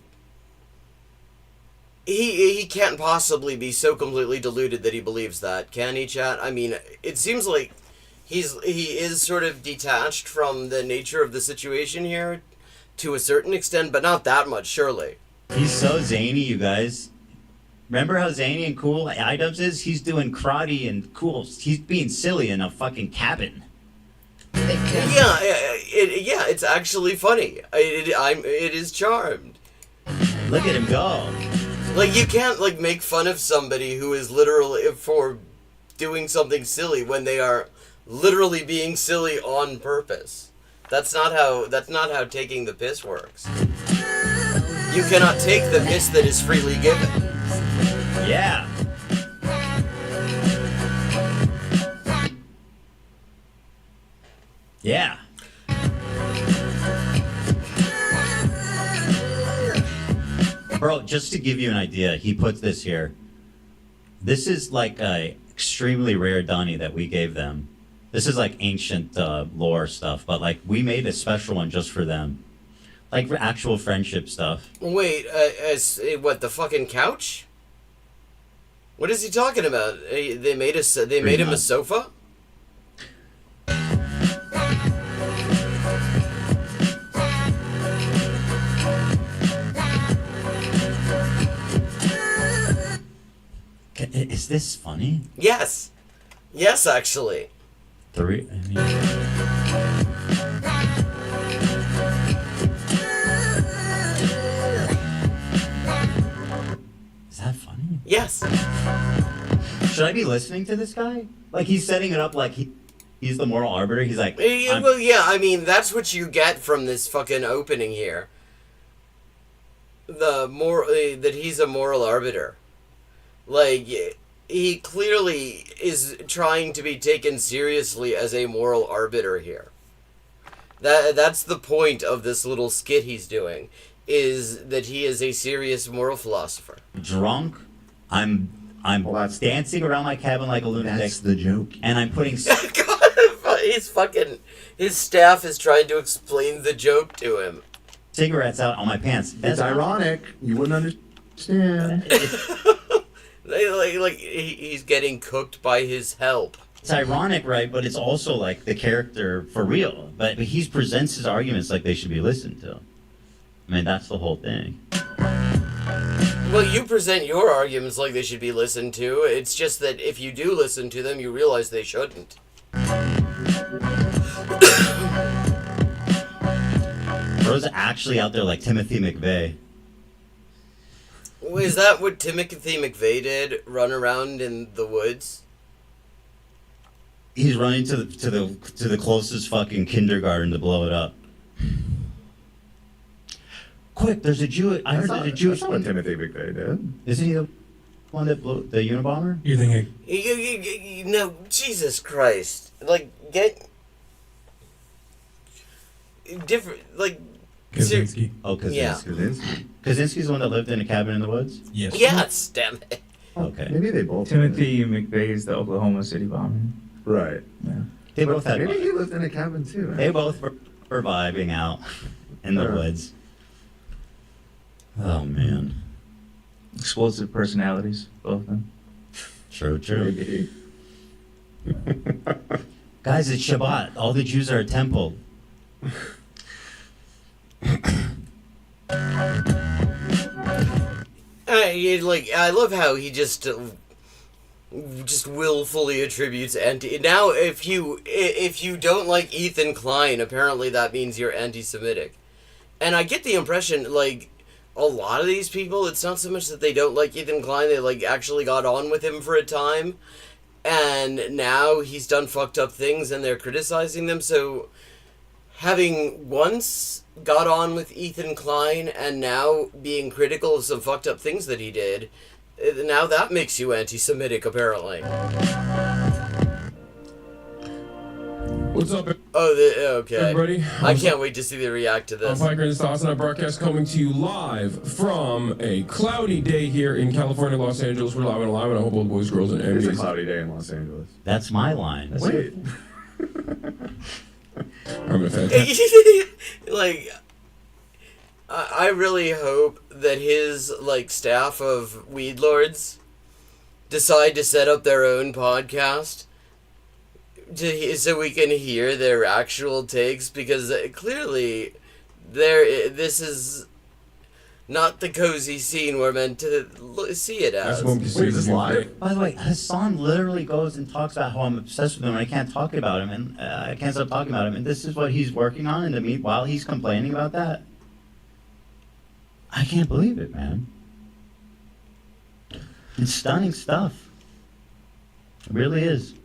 He can't possibly be so completely deluded that he believes that, can he, chat? I mean, it seems like he is sort of detached from the nature of the situation here to a certain extent, but not that much, surely. He's so zany, you guys. Remember how zany and cool iDubbbz is? He's doing karate and cool. He's being silly in a fucking cabin. Yeah, it's actually funny. It is charmed. Look at him go. Like, you can't, like, make fun of somebody who is literally for doing something silly when they are literally being silly on purpose. That's not how taking the piss works. You cannot take the piss that is freely given. Yeah. Yeah. Bro, just to give you an idea, he puts this here. This is like a extremely rare dunny that we gave them. This is like ancient lore stuff, but like we made a special one just for them. Like for actual friendship stuff. Wait, what, the fucking couch? What is he talking about? They made him a sofa? Is this funny? Yes. Yes, actually. 3. I mean, is that funny? Yes. Should I be listening to this guy? Like he's setting it up like he's the moral arbiter. He's like, Well, yeah, I mean, that's what you get from this fucking opening here. That he's a moral arbiter. Like, he clearly is trying to be taken seriously as a moral arbiter here. That's the point of this little skit he's doing, is that he is a serious moral philosopher. drunk. I'm dancing around my cabin like a lunatic. That's the joke. And I'm putting. His staff is trying to explain the joke to him. Cigarettes out on my pants. It's ironic. You wouldn't understand. He's getting cooked by his help. It's ironic, right? But it's also like the character for real. But he presents his arguments like they should be listened to. I mean, that's the whole thing. Well, you present your arguments like they should be listened to. It's just that if you do listen to them, you realize they shouldn't. Bro's actually out there like Timothy McVeigh. Is that what Timothy McVeigh did? Run around in the woods? He's running to the closest fucking kindergarten to blow it up. Quick, there's a Jew. I heard there's a Jewish. That's not what Timothy McVeigh did. Isn't he the one that blew the Unabomber? You think No, Jesus Christ. Like, get... different, like... Kaczynski. Oh, Kaczynski. Yeah. Kaczynski's the one that lived in a cabin in the woods? Yes. Yes, damn it. Okay. Maybe they both. Timothy McVeigh's the Oklahoma City bombing. Right. Yeah. They both had. Maybe he lived in a cabin too. Right? They both were vibing out in the woods. Oh man. Explosive personalities, both of them. True. Maybe. Guys, it's Shabbat. All the Jews are a temple. I love how he just willfully attributes now if you don't like Ethan Klein, apparently that means you're anti-Semitic. And I get the impression, like, a lot of these people, it's not so much that they don't like Ethan Klein, they like actually got on with him for a time, and now he's done fucked up things and they're criticizing them. So having once got on with Ethan Klein and now being critical of some fucked up things that he did, now that makes you anti-Semitic, apparently. What's up, okay. everybody? I can't wait to see they react to I'm this. Mike Grandis Dawson. Our broadcast coming to you live from a cloudy day here in California, Los Angeles. We're live and alive, and I hope all the boys, girls, and It's a everybody. cloudy day in Los Angeles. That's my line. Wait. I'm a fan. Like, I really hope that his, like, staff of weed lords decide to set up their own podcast so we can hear their actual takes, because clearly this is not the cozy scene we're meant to see it as. Wait, is this live? By the way, Hassan literally goes and talks about how I'm obsessed with him and I can't talk about him, and I can't stop talking about him, and this is what he's working on, and to me, while he's complaining about that, I can't believe it, man. It's stunning stuff. It really is.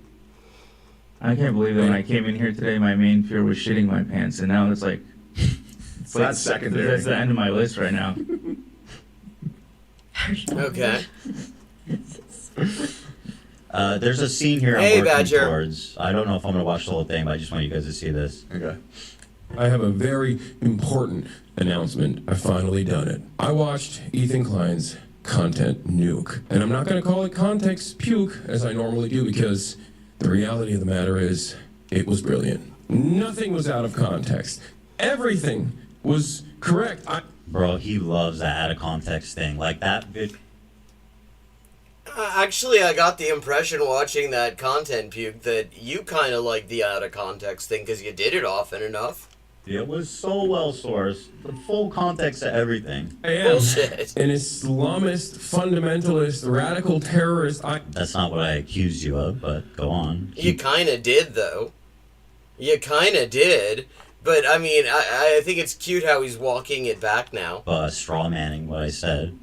I can't believe that when I came in here today, my main fear was shitting my pants, and now it's like... So that's secondary. That's the end of my list right now. Okay. There's a scene here Hey, I'm working Badger. towards. I don't know if I'm going to watch the whole thing, but I just want you guys to see this. Okay. I have a very important announcement. I've finally done it. I watched Ethan Klein's Content Nuke. And I'm not going to call it Context Puke, as I normally do, because the reality of the matter is, it was brilliant. Nothing was out of context. Everything was correct. Bro, he loves that out of context thing. Like that bit. Actually, I got the impression watching that Content Puke that you kind of like the out of context thing because you did it often enough. It was so well sourced. The full context of everything. I am an Islamist, fundamentalist, radical terrorist. That's not what I accused you of, but go on. You kind of did, though. You kind of did. But, I mean, I think it's cute how he's walking it back now. Straw manning what I said.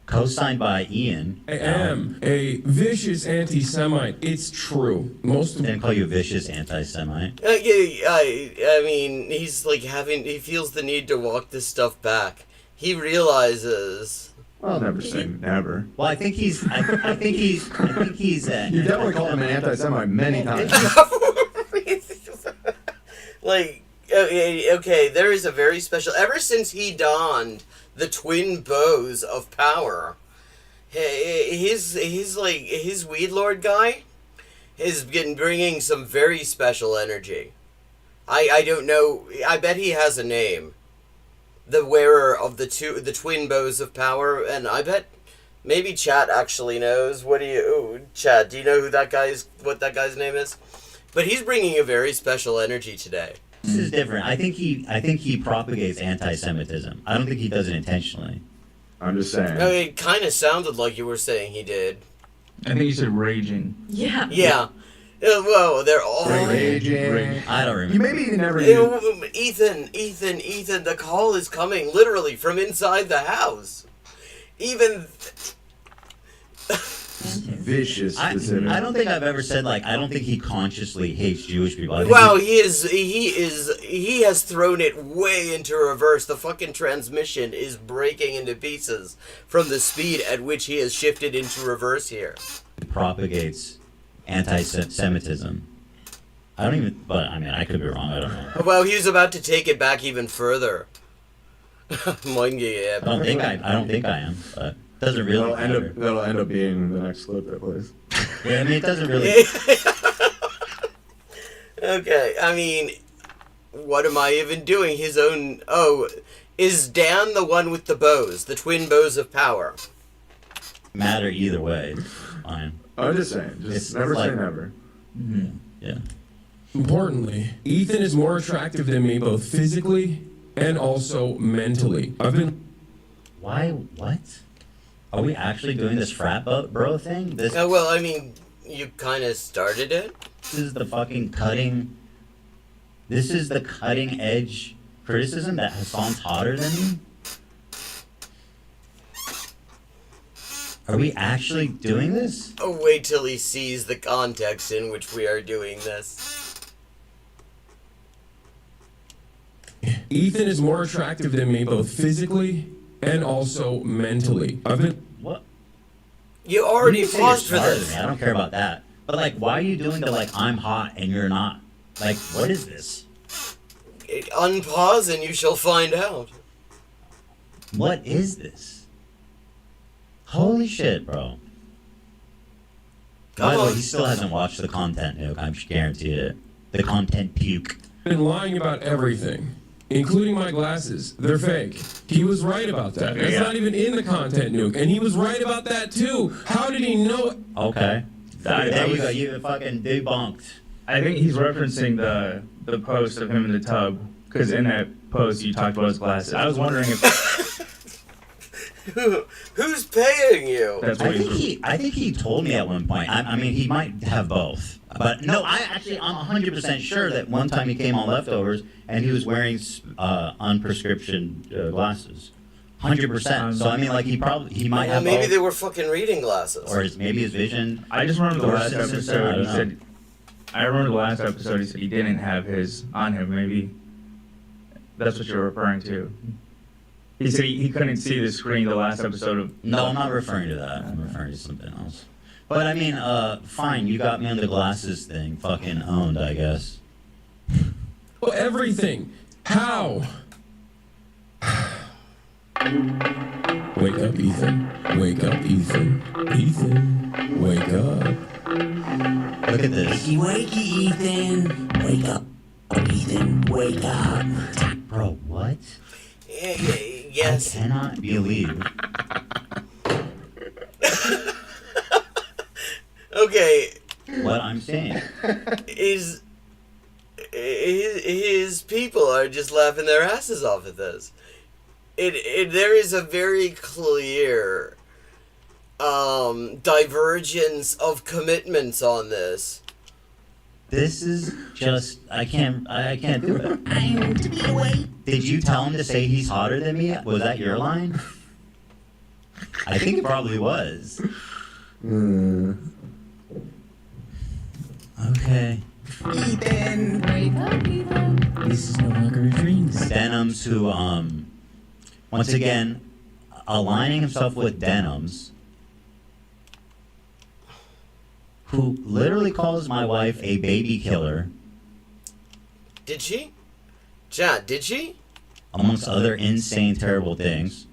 Co-signed by Ian. I am a vicious anti-Semite. It's true. Most of didn't call you a vicious anti-Semite. I mean, he's like he feels the need to walk this stuff back. He realizes. Well, never say never. Well, I think he's. I think he's. You definitely called him an anti-Semite many times. Like, okay, there is a very special. Ever since he donned the twin bows of power, his weed lord guy has been bringing some very special energy. I don't know. I bet he has a name. The wearer of the twin bows of power, and I bet maybe Chat actually knows. Chat? Do you know what that guy's name is? But he's bringing a very special energy today. This is different. I think he propagates anti-Semitism. I don't think he does it intentionally. I'm just saying. No, it kind of sounded like you were saying he did. I think you said raging. Yeah. Yeah. Well, they're all raging. I don't remember. You maybe never. Ethan, the call is coming literally from inside the house. Even. Vicious. I don't think I've ever said I don't think he consciously hates Jewish people. Well, he has thrown it way into reverse. The fucking transmission is breaking into pieces from the speed at which he has shifted into reverse here. He propagates anti-Semitism. I don't even. But I mean, I could be wrong. I don't know. Well, he was about to take it back even further. I don't think I am. But doesn't really that'll end up being the next clip that plays. Yeah, I mean, it doesn't really. Okay, I mean, what am I even doing? His own. Oh, is Dan the one with the bows, the twin bows of power? Matter either way. Fine. I'm just saying. Just never say never. Mm-hmm. Yeah. Importantly, Ethan is more attractive than me, both physically and also mentally. I've been. Why? What? Are we actually doing this frat bro thing? Well, I mean, you kind of started it. This is the fucking cutting. This is the cutting edge criticism that Hassan's hotter than me. Are we actually doing this? Oh, wait till he sees the context in which we are doing this. Ethan is more attractive than me, both physically and also mentally. I've been. What? You already paused for this. I don't care about that. But why are you doing the I'm hot and you're not? What is this? Unpause and you shall find out. What is this? Holy shit, bro. By the way, he still hasn't watched the content, Nuke. I'm guaranteed it. The content puke. Been lying about everything, including my glasses. They're fake. He was right about that. That's not even in the content, Nuke. And he was right about that too. How did he know? Okay. There you go. You fucking debunked. I think he's referencing the post of him in the tub, because in that post you talked about his glasses. I was wondering if. Who's paying you? I think he told me at one point. I mean, he might have both. But no, I'm 100% sure that one time he came on Leftovers and he was wearing unprescription glasses. 100%. So I mean, he might have. Maybe both. they were fucking reading glasses. Or maybe his vision. I just remember the last episode. He said. I remember the last episode. He said he didn't have his on him. Maybe that's what you're referring to. He said he couldn't see the screen the last episode of. No, I'm not referring to that. I'm referring to something else. But I mean, fine. You got me on the glasses thing. Fucking owned, I guess. Well, everything. How? Wake up, Ethan. Wake up, Ethan. Ethan, wake up. Look at this. Wakey, Ethan. Wake up, Ethan. Wake up. Bro, what? Yes. I cannot believe. Okay. What I'm saying is his people are just laughing their asses off at this. There is a very clear divergence of commitments on this. This is just I can't do it. I want to be away. Did you tell him to say he's hotter than me? Was that your line? I think it probably was. Okay. Ethan, wake up, Ethan. This is no longer a dream. Denims who once again aligning himself with Denims, who literally calls my wife a baby killer. Did she? Chad, did she? Amongst other insane, terrible things.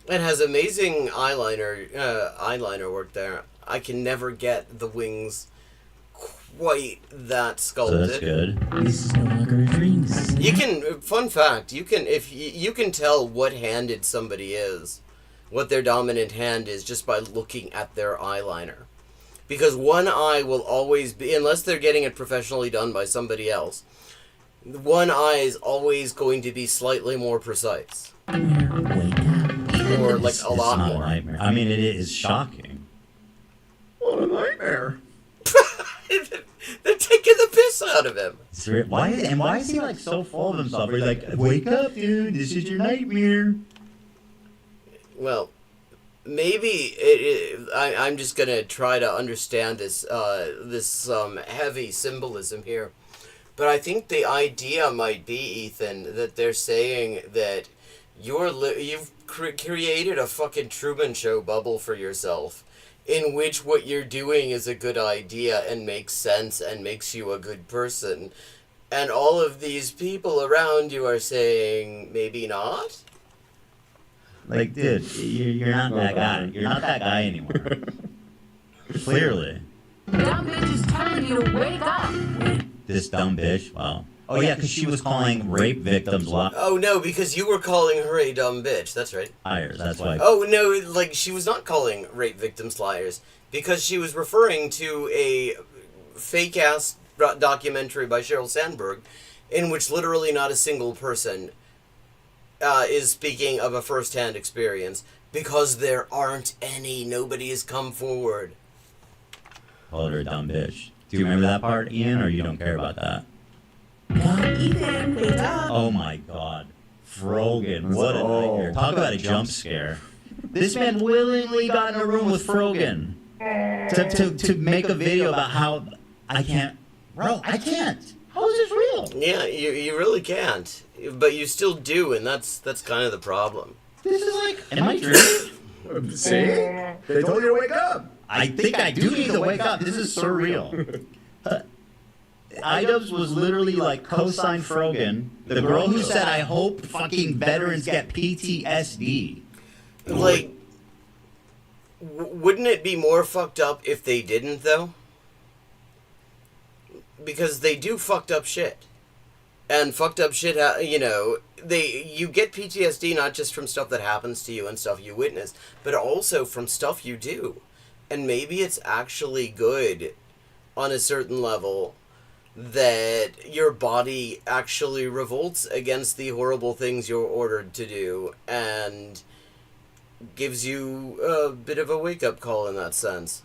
It has amazing eyeliner work there. I can never get the wings quite that sculpted. So that's good. This is no longer a dream. You can, fun fact, you can tell what handed somebody is, what their dominant hand is, just by looking at their eyeliner. Because one eye will always be, unless they're getting it professionally done by somebody else, one eye is always going to be slightly more precise. Or like a lot more. A nightmare. I mean, it is shocking. What a nightmare. They're taking the piss out of him. Why is he like so full of himself? He's like, wake up, dude. This is your nightmare. Well, maybe I'm just gonna try to understand this heavy symbolism here, but I think the idea might be, Ethan, that they're saying that you've created a fucking Truman Show bubble for yourself, in which what you're doing is a good idea and makes sense and makes you a good person, and all of these people around you are saying maybe not. Like, dude, you're not that guy. You're not that guy anymore. Clearly. Dumb bitch is telling you to wake up. This dumb bitch? Wow. Oh, yeah, because she was calling rape victims Oh, no, because you were calling her a dumb bitch. That's right. liars. That's why. Oh, no, like, she was not calling rape victims liars, because she was referring to a fake-ass documentary by Sheryl Sandberg, in which literally not a single person is speaking of a first-hand experience, because there aren't any. Nobody has come forward. Called her a dumb bitch. Do you remember that part, Ian, or you don't care about that? Ethan, wake up. Oh my god. Frogan, what a nightmare. Talk about a jump scare. This man willingly got in a room with Frogan to make a video about how I can't. Bro, I can't. How is this real? Yeah, you really can't. But you still do, and that's kind of the problem. This is like, am I dreaming? See? They told you to wake up. I think I do need to wake up. This is surreal. Idubbbz was literally like co-signed Frogan, the girl who said, I hope fucking veterans get PTSD. Like, wouldn't it be more fucked up if they didn't, though? Because they do fucked up shit. And fucked up shit, you get PTSD not just from stuff that happens to you and stuff you witness, but also from stuff you do. And maybe it's actually good on a certain level that your body actually revolts against the horrible things you're ordered to do and gives you a bit of a wake-up call in that sense.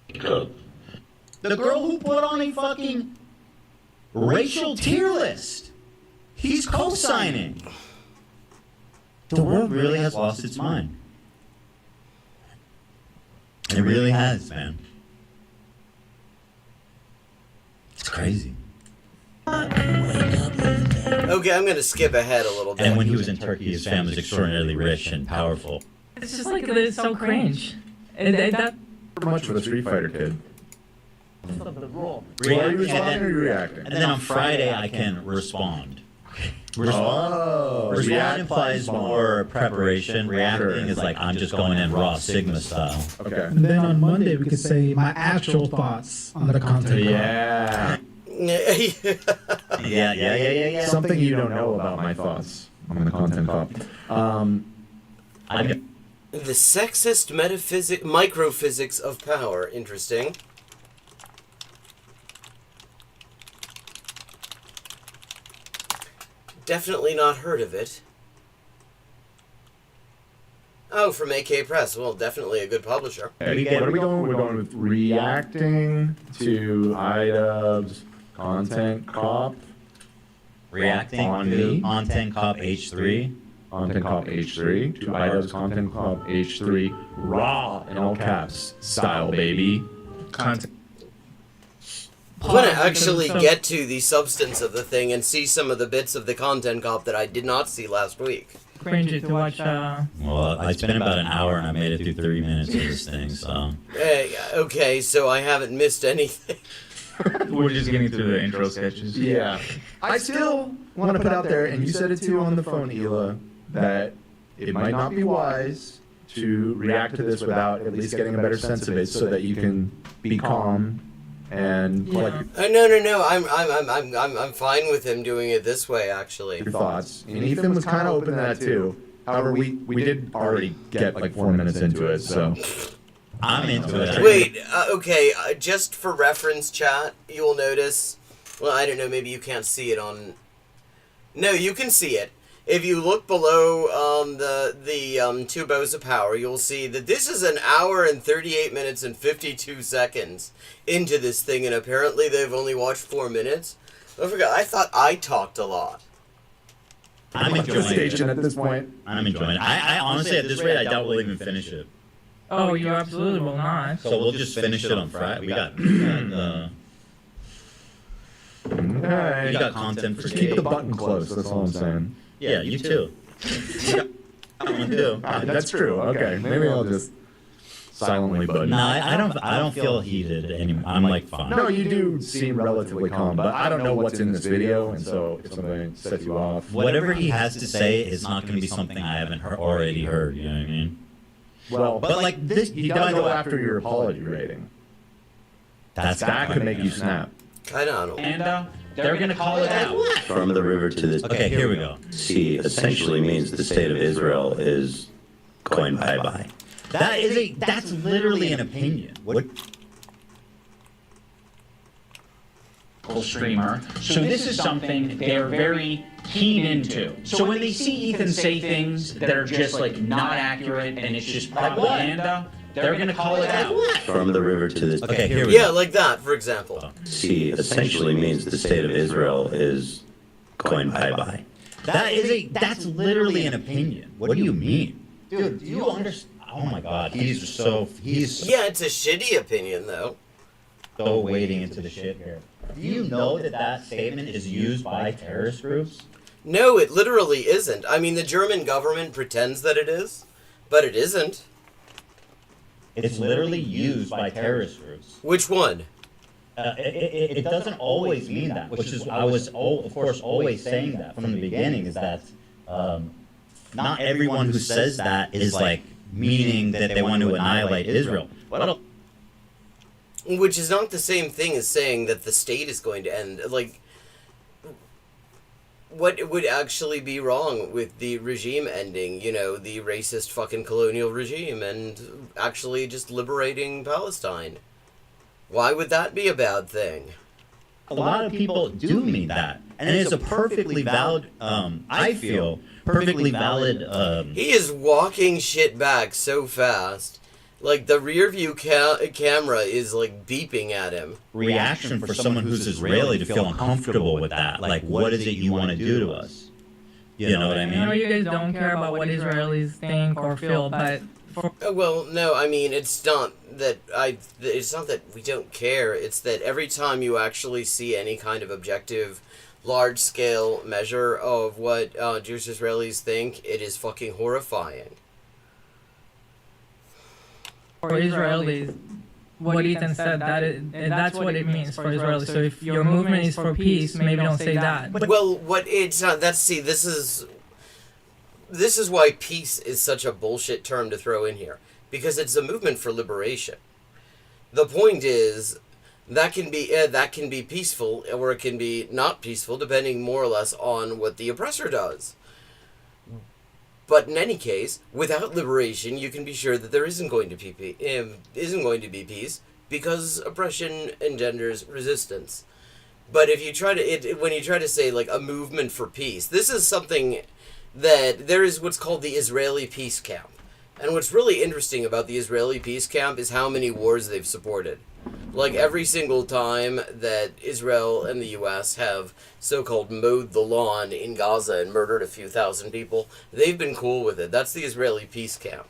The girl who put on a fucking racial tier list. He's co-signing. The world really has lost its mind. It really has, man. It's crazy. Okay, I'm going to skip ahead a little bit. And when he was in Turkey, his family was extraordinarily rich and powerful. It's just like it's so cringe. And that Much for the Street Fighter kid. While he was talking or reacting? And then on Friday, I can respond. Respond react implies more preparation. Reacting is like I'm just going in raw Sigma style. Okay. And then on Monday, we could say my actual thoughts on the content. Yeah. Yeah. Something you don't know about my thoughts on the content pop. The sexist microphysics of power. Interesting. Definitely not heard of it. Oh, from AK Press. Well, definitely a good publisher. Hey, what are we going? We're going with reacting to iDubbbz Content Cop. Reacting to Content Cop H3. Content Cop H3 to iDubbbz Content Cop H3 raw in all caps style, baby. Content. I'm gonna actually get to the substance of the thing and see some of the bits of the Content Cop that I did not see last week. Cringy to watch. Well, I spent about an hour and I made it through 3 minutes of this thing, so. Okay, so I haven't missed anything. We're just getting through the intro sketches. Yeah. I still want to put out there, and you said it too on the phone, Hila, that it might not be wise to react to this without at least getting a better sense of it, so that you can be calm and like No. I'm fine with him doing it this way, actually. your thoughts. And Ethan was kind of open to that too. However, we did already get like 4 minutes into it, so. I'm into it. Wait, okay, just for reference, chat, you will notice, well, I don't know, maybe you can't see it on... No, you can see it. If you look below the two bows of power, you'll see that this is an hour and 38 minutes and 52 seconds into this thing, and apparently they've only watched 4 minutes. I forgot, I thought I talked a lot. I'm enjoying it. At this point. I'm enjoying it. I honestly, at this rate, I doubt we'll even finish it. Oh, you absolutely will not. So we'll just finish it on Friday. We got content for Just keep the button close, that's all I'm saying. Yeah, you too. That's true, okay. Maybe I'll just silently button. No, I don't feel heated anymore. I'm like fine. No, you do seem relatively calm, but I don't know what's in this video, and so if something sets you off. Whatever he has to say is not going to be something I haven't already heard, you know what I mean? Well, but like this, you gotta go after your apology rating. That could make you snap. I don't know. And they're going to call it out. From the river to the Okay, here we go. sea essentially means the state of Israel is going bye-bye. That's literally an opinion. What? Streamer. So this is something they're very keen into. So when they see Ethan say things that are just like not accurate and it's just propaganda, they're going to call it out. From the river to the Okay, here we go. Yeah, like that, for example. sea essentially means the state of Israel is going bye-bye. That's literally an opinion. What do you mean? Dude, do you understand? Oh my god, he's Yeah, it's a shitty opinion, though. so wading into the shit here. Do you know that statement is used by terrorist groups? No, it literally isn't. I mean, the German government pretends that it is, but it isn't. It's literally used by terrorist groups. Which one? It doesn't always mean that, which is I was of course always saying that from the beginning, is that not everyone who says that is like meaning that they want to annihilate Israel. Which is not the same thing as saying that the state is going to end. Like, what would actually be wrong with the regime ending, you know, the racist fucking colonial regime, and actually just liberating Palestine? Why would that be a bad thing? A lot of people do mean that. And it's a perfectly valid, I feel, perfectly valid... He is walking shit back so fast. Like, the rear view camera is, like, beeping at him. reaction for someone who's Israeli to feel uncomfortable with that. Like, what is it you want to do to us? You know what I I know mean? you guys don't care about what Israelis think or feel, but Well, no, I mean, it's not that we don't care. It's that every time you actually see any kind of objective, large-scale measure of what Jewish Israelis think, it is fucking horrifying. for Israelis, what Ethan said, that's what it means for Israelis. So if your movement is for peace, maybe don't say that. Well, what it's not. This is why peace is such a bullshit term to throw in here, because it's a movement for liberation. The point is that can be peaceful, or it can be not peaceful, depending more or less on what the oppressor does. But in any case, without liberation, you can be sure that there isn't going to be peace, because oppression engenders resistance. But if you try to, when you try to say like a movement for peace, this is something that there is what's called the Israeli peace camp. And what's really interesting about the Israeli peace camp is how many wars they've supported. Like every single time that Israel and the U.S. have so-called mowed the lawn in Gaza and murdered a few thousand people, they've been cool with it. That's the Israeli peace camp.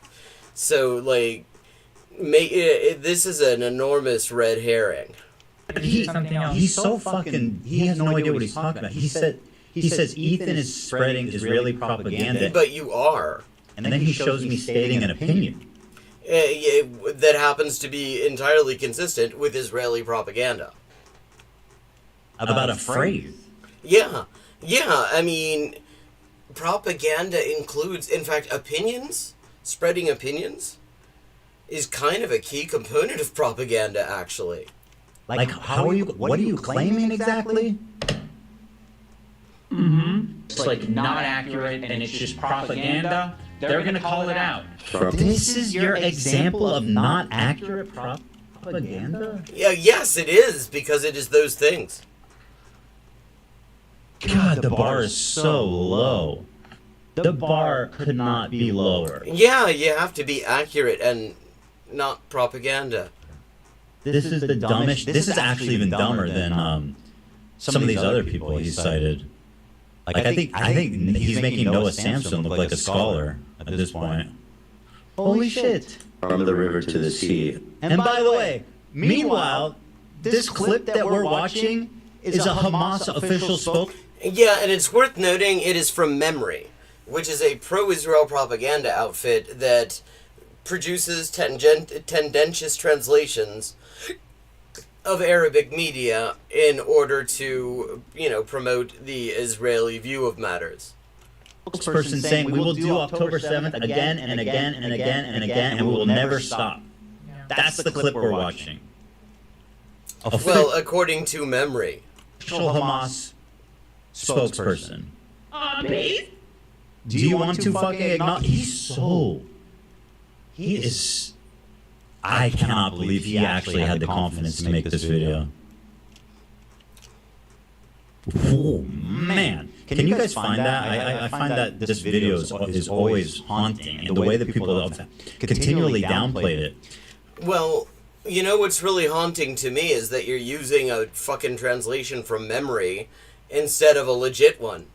So, like, this is an enormous red herring. He's so fucking. He has no idea what he's talking about. He says Ethan is spreading Israeli propaganda. But you are. And then he shows me stating an opinion. That happens to be entirely consistent with Israeli propaganda. About a phrase. Yeah. I mean, propaganda includes, in fact, opinions. Spreading opinions is kind of a key component of propaganda, actually. Like, what are you claiming exactly? It's like not accurate and it's just propaganda. They're going to call it out. This is your example of not accurate propaganda? Yeah, yes, it is, because it is those things. God, the bar is so low. The bar could not be lower. Yeah, you have to be accurate and not propaganda. This is the dumbest. This is actually even dumber than some of these other people he cited. Like I think he's making Noah Samson look like a scholar at this point. Holy shit! From the river to the sea. And by the way, meanwhile, this clip that we're watching is a Hamas official spokesman. Yeah, and it's worth noting it is from Memory, which is a pro-Israel propaganda outfit that produces tendentious translations of Arabic media in order to, promote the Israeli view of matters. Spokesperson saying we will do October 7th again and again and again and again, and we will never stop. That's the clip we're watching. Well, according to Memory. Official Hamas spokesperson. Please? Do you want to fucking acknowledge? He is. I cannot believe he actually had the confidence to make this video. Oh, man. Can you guys find that? I find that this video is always haunting. And the way that people continually downplayed it. Well, what's really haunting to me is that you're using a fucking translation from Memory instead of a legit one.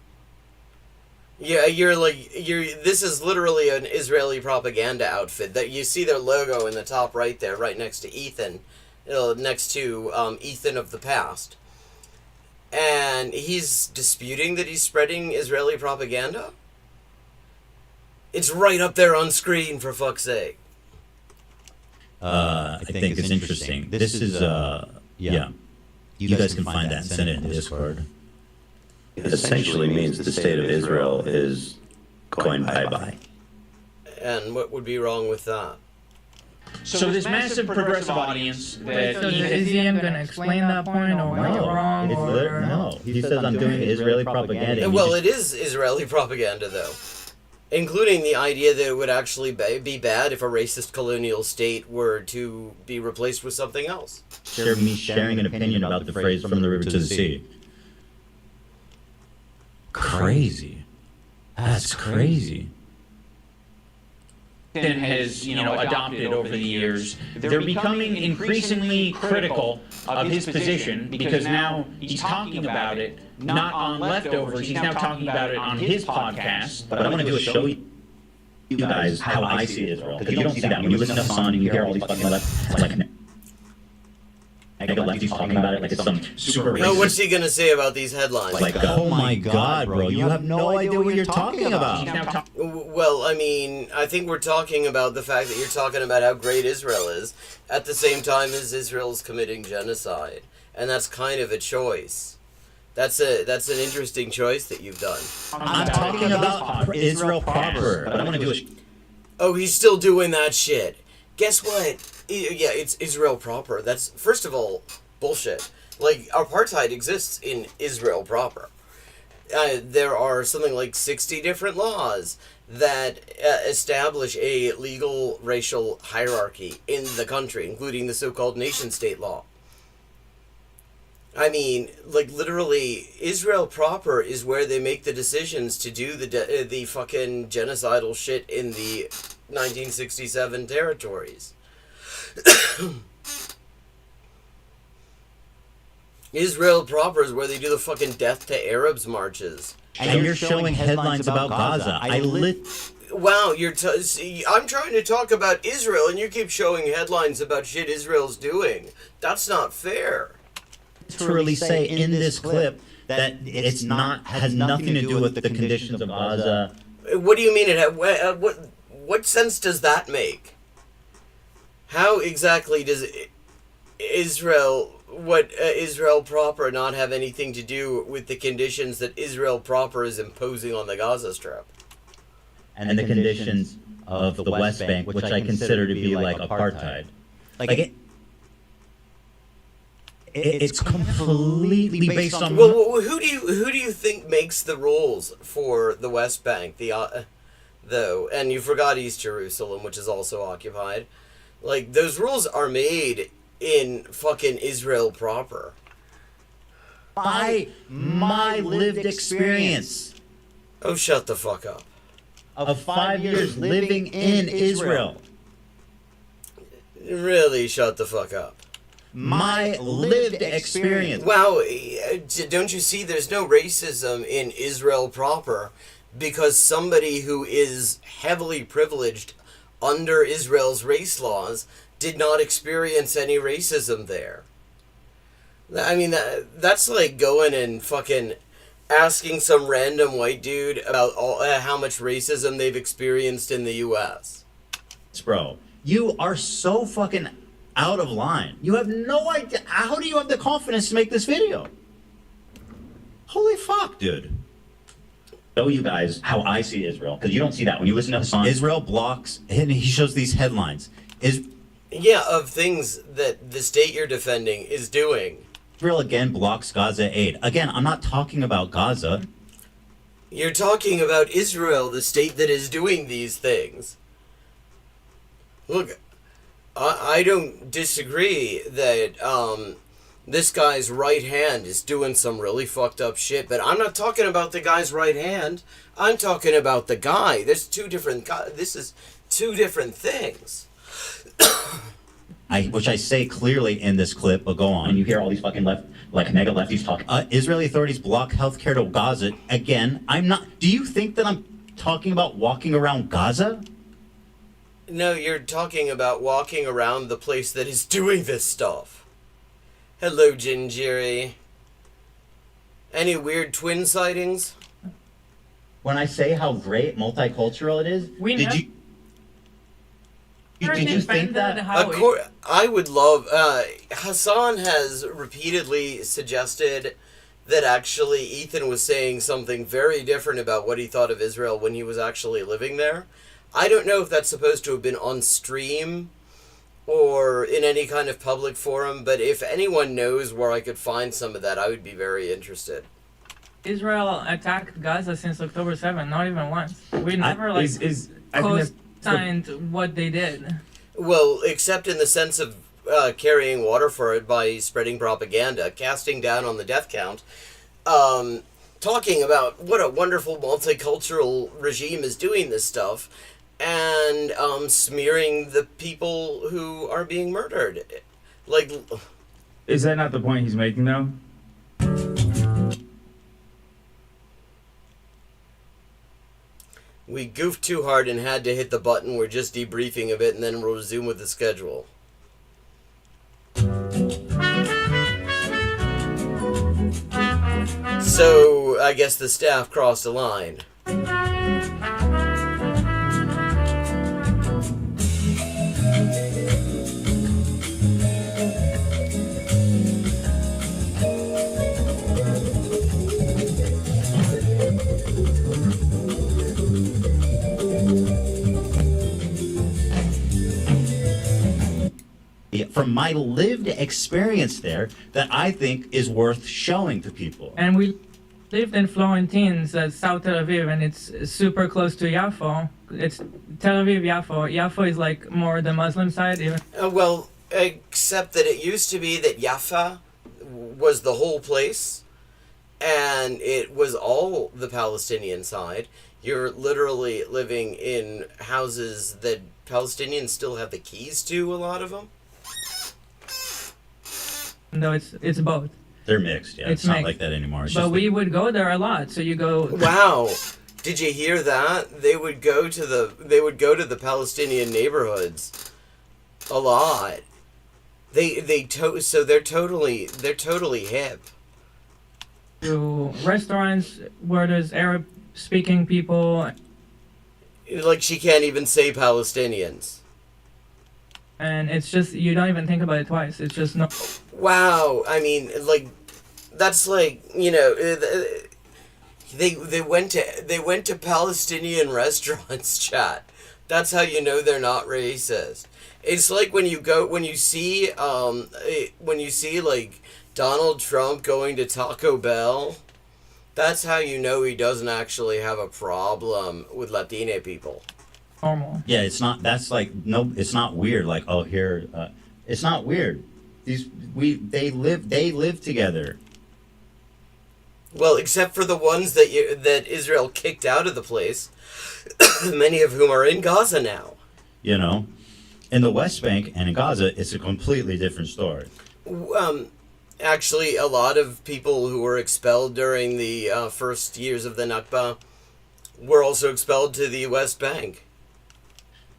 Yeah, this is literally an Israeli propaganda outfit that you see their logo in the top right there, right next to Ethan, next to Ethan of the past. And he's disputing that he's spreading Israeli propaganda? It's right up there on screen, for fuck's sake. I think it's interesting. This is, yeah. You guys can find that and send it in Discord. It essentially means the state of Israel is going bye-bye. And what would be wrong with that? So this massive progressive audience that So is Ian going to explain that point or why you're wrong? No, he says I'm doing Israeli propaganda. Well, it is Israeli propaganda, though. Including the idea that it would actually be bad if a racist colonial state were to be replaced with something else. Me sharing an opinion about the phrase from the river to the sea. Crazy. That's crazy. has adopted over the years, they're becoming increasingly critical of his position because now he's talking about it not on Leftovers, he's now talking about it on his podcast. But I want to do a show you guys how I see Israel, because you don't see that when you listen to Hassan and you hear all these fucking lefties talking about it like it's some super racist. What's he gonna say about these headlines? Like, oh my God, bro, you have no idea what you're talking about. Well, I mean, I think we're talking about the fact that you're talking about how great Israel is at the same time as Israel's committing genocide, and that's kind of a choice. That's an interesting choice that you've done. I'm talking about Israel proper, but I want to do a. Oh, he's still doing that shit. Guess what? Yeah, it's Israel proper. That's, first of all, bullshit. Like, apartheid exists in Israel proper. There are something like 60 different laws that establish a legal racial hierarchy in the country, including the so-called nation-state law. I mean, like, literally, Israel proper is where they make the decisions to do the fucking genocidal shit in the 1967 territories. Israel proper is where they do the fucking death to Arabs marches. And you're showing headlines about Gaza. Wow, I'm trying to talk about Israel, and you keep showing headlines about shit Israel's doing. That's not fair. Literally say in this clip that it's not has nothing to do with the conditions of Gaza. What do you mean what sense does that make? How exactly does Israel proper not have anything to do with the conditions that Israel proper is imposing on the Gaza Strip? And the conditions of the West Bank, which I consider to be like apartheid. It's completely based on. Well, who do you think makes the rules for the West Bank? Though, and you forgot East Jerusalem, which is also occupied. Like, those rules are made in fucking Israel proper. By my lived experience. Oh, shut the fuck up. Of 5 years living in Israel. Really, shut the fuck up. My lived experience. Wow, don't you see there's no racism in Israel proper because somebody who is heavily privileged under Israel's race laws did not experience any racism there. I mean, that's like going and fucking asking some random white dude about how much racism they've experienced in the U.S. Bro, you are so fucking out of line. You have no idea. How do you have the confidence to make this video? Holy fuck, dude. Show you guys how I see Israel, because you don't see that when you listen to Hassan. Israel blocks, and he shows these headlines. Yeah, of things that the state you're defending is doing. Israel again blocks Gaza aid. Again, I'm not talking about Gaza. You're talking about Israel, the state that is doing these things. Look, I don't disagree that this guy's right hand is doing some really fucked up shit, but I'm not talking about the guy's right hand. I'm talking about the guy. This is two different things. Which I say clearly in this clip, but go on. And you hear all these fucking mega lefties talking. Israeli authorities block healthcare to Gaza. Again, I'm not. Do you think that I'm talking about walking around Gaza? No, you're talking about walking around the place that is doing this stuff. Hello, Jinjiri. Any weird twin sightings? When I say how great multicultural it is, did you think that? I would love... Hassan has repeatedly suggested that actually Ethan was saying something very different about what he thought of Israel when he was actually living there. I don't know if that's supposed to have been on stream or in any kind of public forum, but if anyone knows where I could find some of that, I would be very interested. Israel attacked Gaza since October 7th, not even once. We never co-signed what they did. Well, except in the sense of carrying water for it by spreading propaganda, casting down on the death count, talking about what a wonderful multicultural regime is doing this stuff, and smearing the people who are being murdered. Like, is that not the point he's making, though? We goofed too hard and had to hit the button. We're just debriefing a bit, and then we'll resume with the schedule. So, I guess the staff crossed a line. From my lived experience there, that I think is worth showing to people. And we lived in Florentines, South Tel Aviv, and it's super close to Yaffo. It's Tel Aviv, Yaffo. Yaffo is like more the Muslim side, even. Well, except that it used to be that Jaffa was the whole place, and it was all the Palestinian side. You're literally living in houses that Palestinians still have the keys to, a lot of them. No, it's both. They're mixed. Yeah, it's not mixed. like that anymore. It's But just we would go there a lot. So you go. Wow. Did you hear that? They would go to the Palestinian neighborhoods a lot. So they're totally hip. To restaurants where there's Arab speaking people. Like, she can't even say Palestinians. And it's just, you don't even think about it twice. It's just no. Wow. I mean, like, that's like, you know, they went to Palestinian restaurants, chat. That's how you know they're not racist. It's like when you see like Donald Trump going to Taco Bell. That's how you know he doesn't actually have a problem with Latina people. Normal. Yeah, it's not. That's like no. It's not weird. Like here, it's not weird. They live together. Well, except for the ones that Israel kicked out of the place, many of whom are in Gaza now. You know, in the West Bank and in Gaza, it's a completely different story. Actually, a lot of people who were expelled during the first years of the Nakba were also expelled to the West Bank.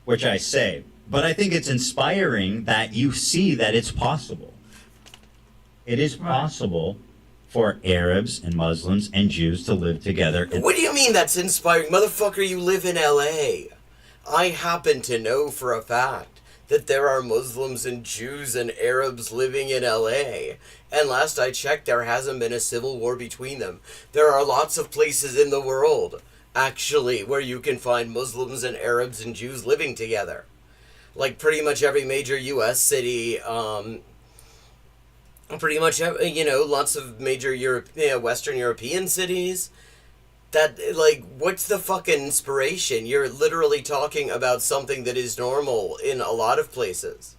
Which I say, but I think it's inspiring that you see that it's possible. It is possible for Arabs and Muslims and Jews to live together. What do you mean that's inspiring? Motherfucker, you live in LA. I happen to know for a fact that there are Muslims and Jews and Arabs living in LA. And last I checked, there hasn't been a civil war between them. There are lots of places in the world, actually, where you can find Muslims and Arabs and Jews living together. Like pretty much every major U.S. city, pretty much, you know, lots of major Western European cities. That, like, what's the fucking inspiration? You're literally talking about something that is normal in a lot of places.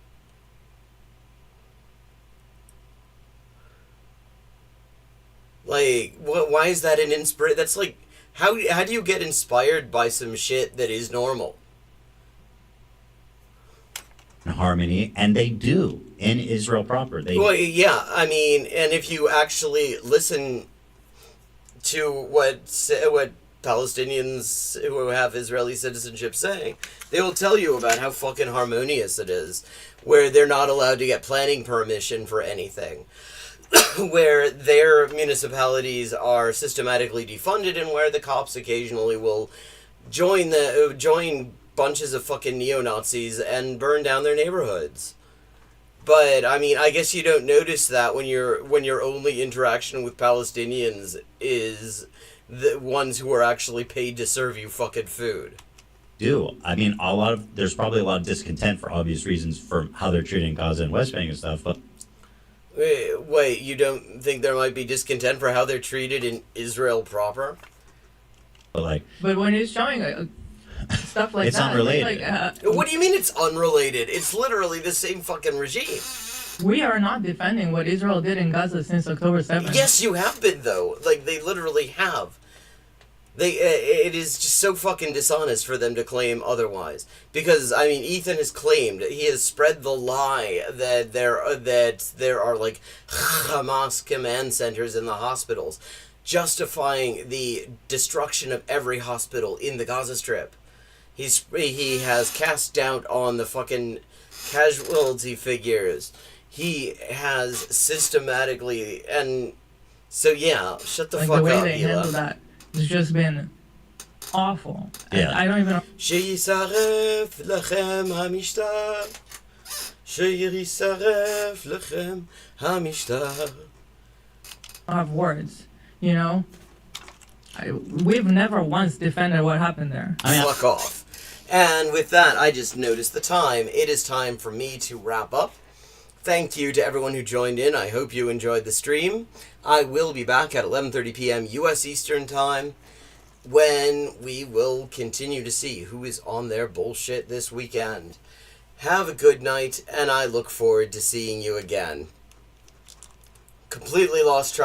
Like, why is that an inspiration? That's like, how do you get inspired by some shit that is normal? Harmony, and they do in Israel proper. Well, yeah, I mean, and if you actually listen to what Palestinians who have Israeli citizenship say, they will tell you about how fucking harmonious it is, where they're not allowed to get planning permission for anything, where their municipalities are systematically defunded, and where the cops occasionally will join bunches of fucking neo-Nazis and burn down their neighborhoods. But I mean, I guess you don't notice that when your only interaction with Palestinians is the ones who are actually paid to serve you fucking food. I mean, there's probably a lot of discontent for obvious reasons for how they're treating Gaza and West Bank and stuff. But wait, you don't think there might be discontent for how they're treated in Israel proper? But when he's showing stuff like it's that, unrelated. What do you mean it's unrelated? It's literally the same fucking regime. We are not defending what Israel did in Gaza since October 7th. Yes, you have been, though. Like, they literally have. It is just so fucking dishonest for them to claim otherwise. Because, I mean, Ethan has claimed, he has spread the lie that there are like Hamas command centers in the hospitals, justifying the destruction of every hospital in the Gaza Strip. He has cast doubt on the fucking casualty figures. He has systematically, and so yeah, shut the fuck up. The way up, they handle that has just been awful. Yeah. I don't even know. שישרף לכם המשטר, שישרף לכם המשטר. Have words, you know. We've never once defended what happened there. Fuck off. And with that, I just noticed the time. It is time for me to wrap up. Thank you to everyone who joined in. I hope you enjoyed the stream. I will be back at 11:30 p.m. U.S. Eastern Time when we will continue to see who is on their bullshit this weekend. Have a good night, and I look forward to seeing you again. completely lost track.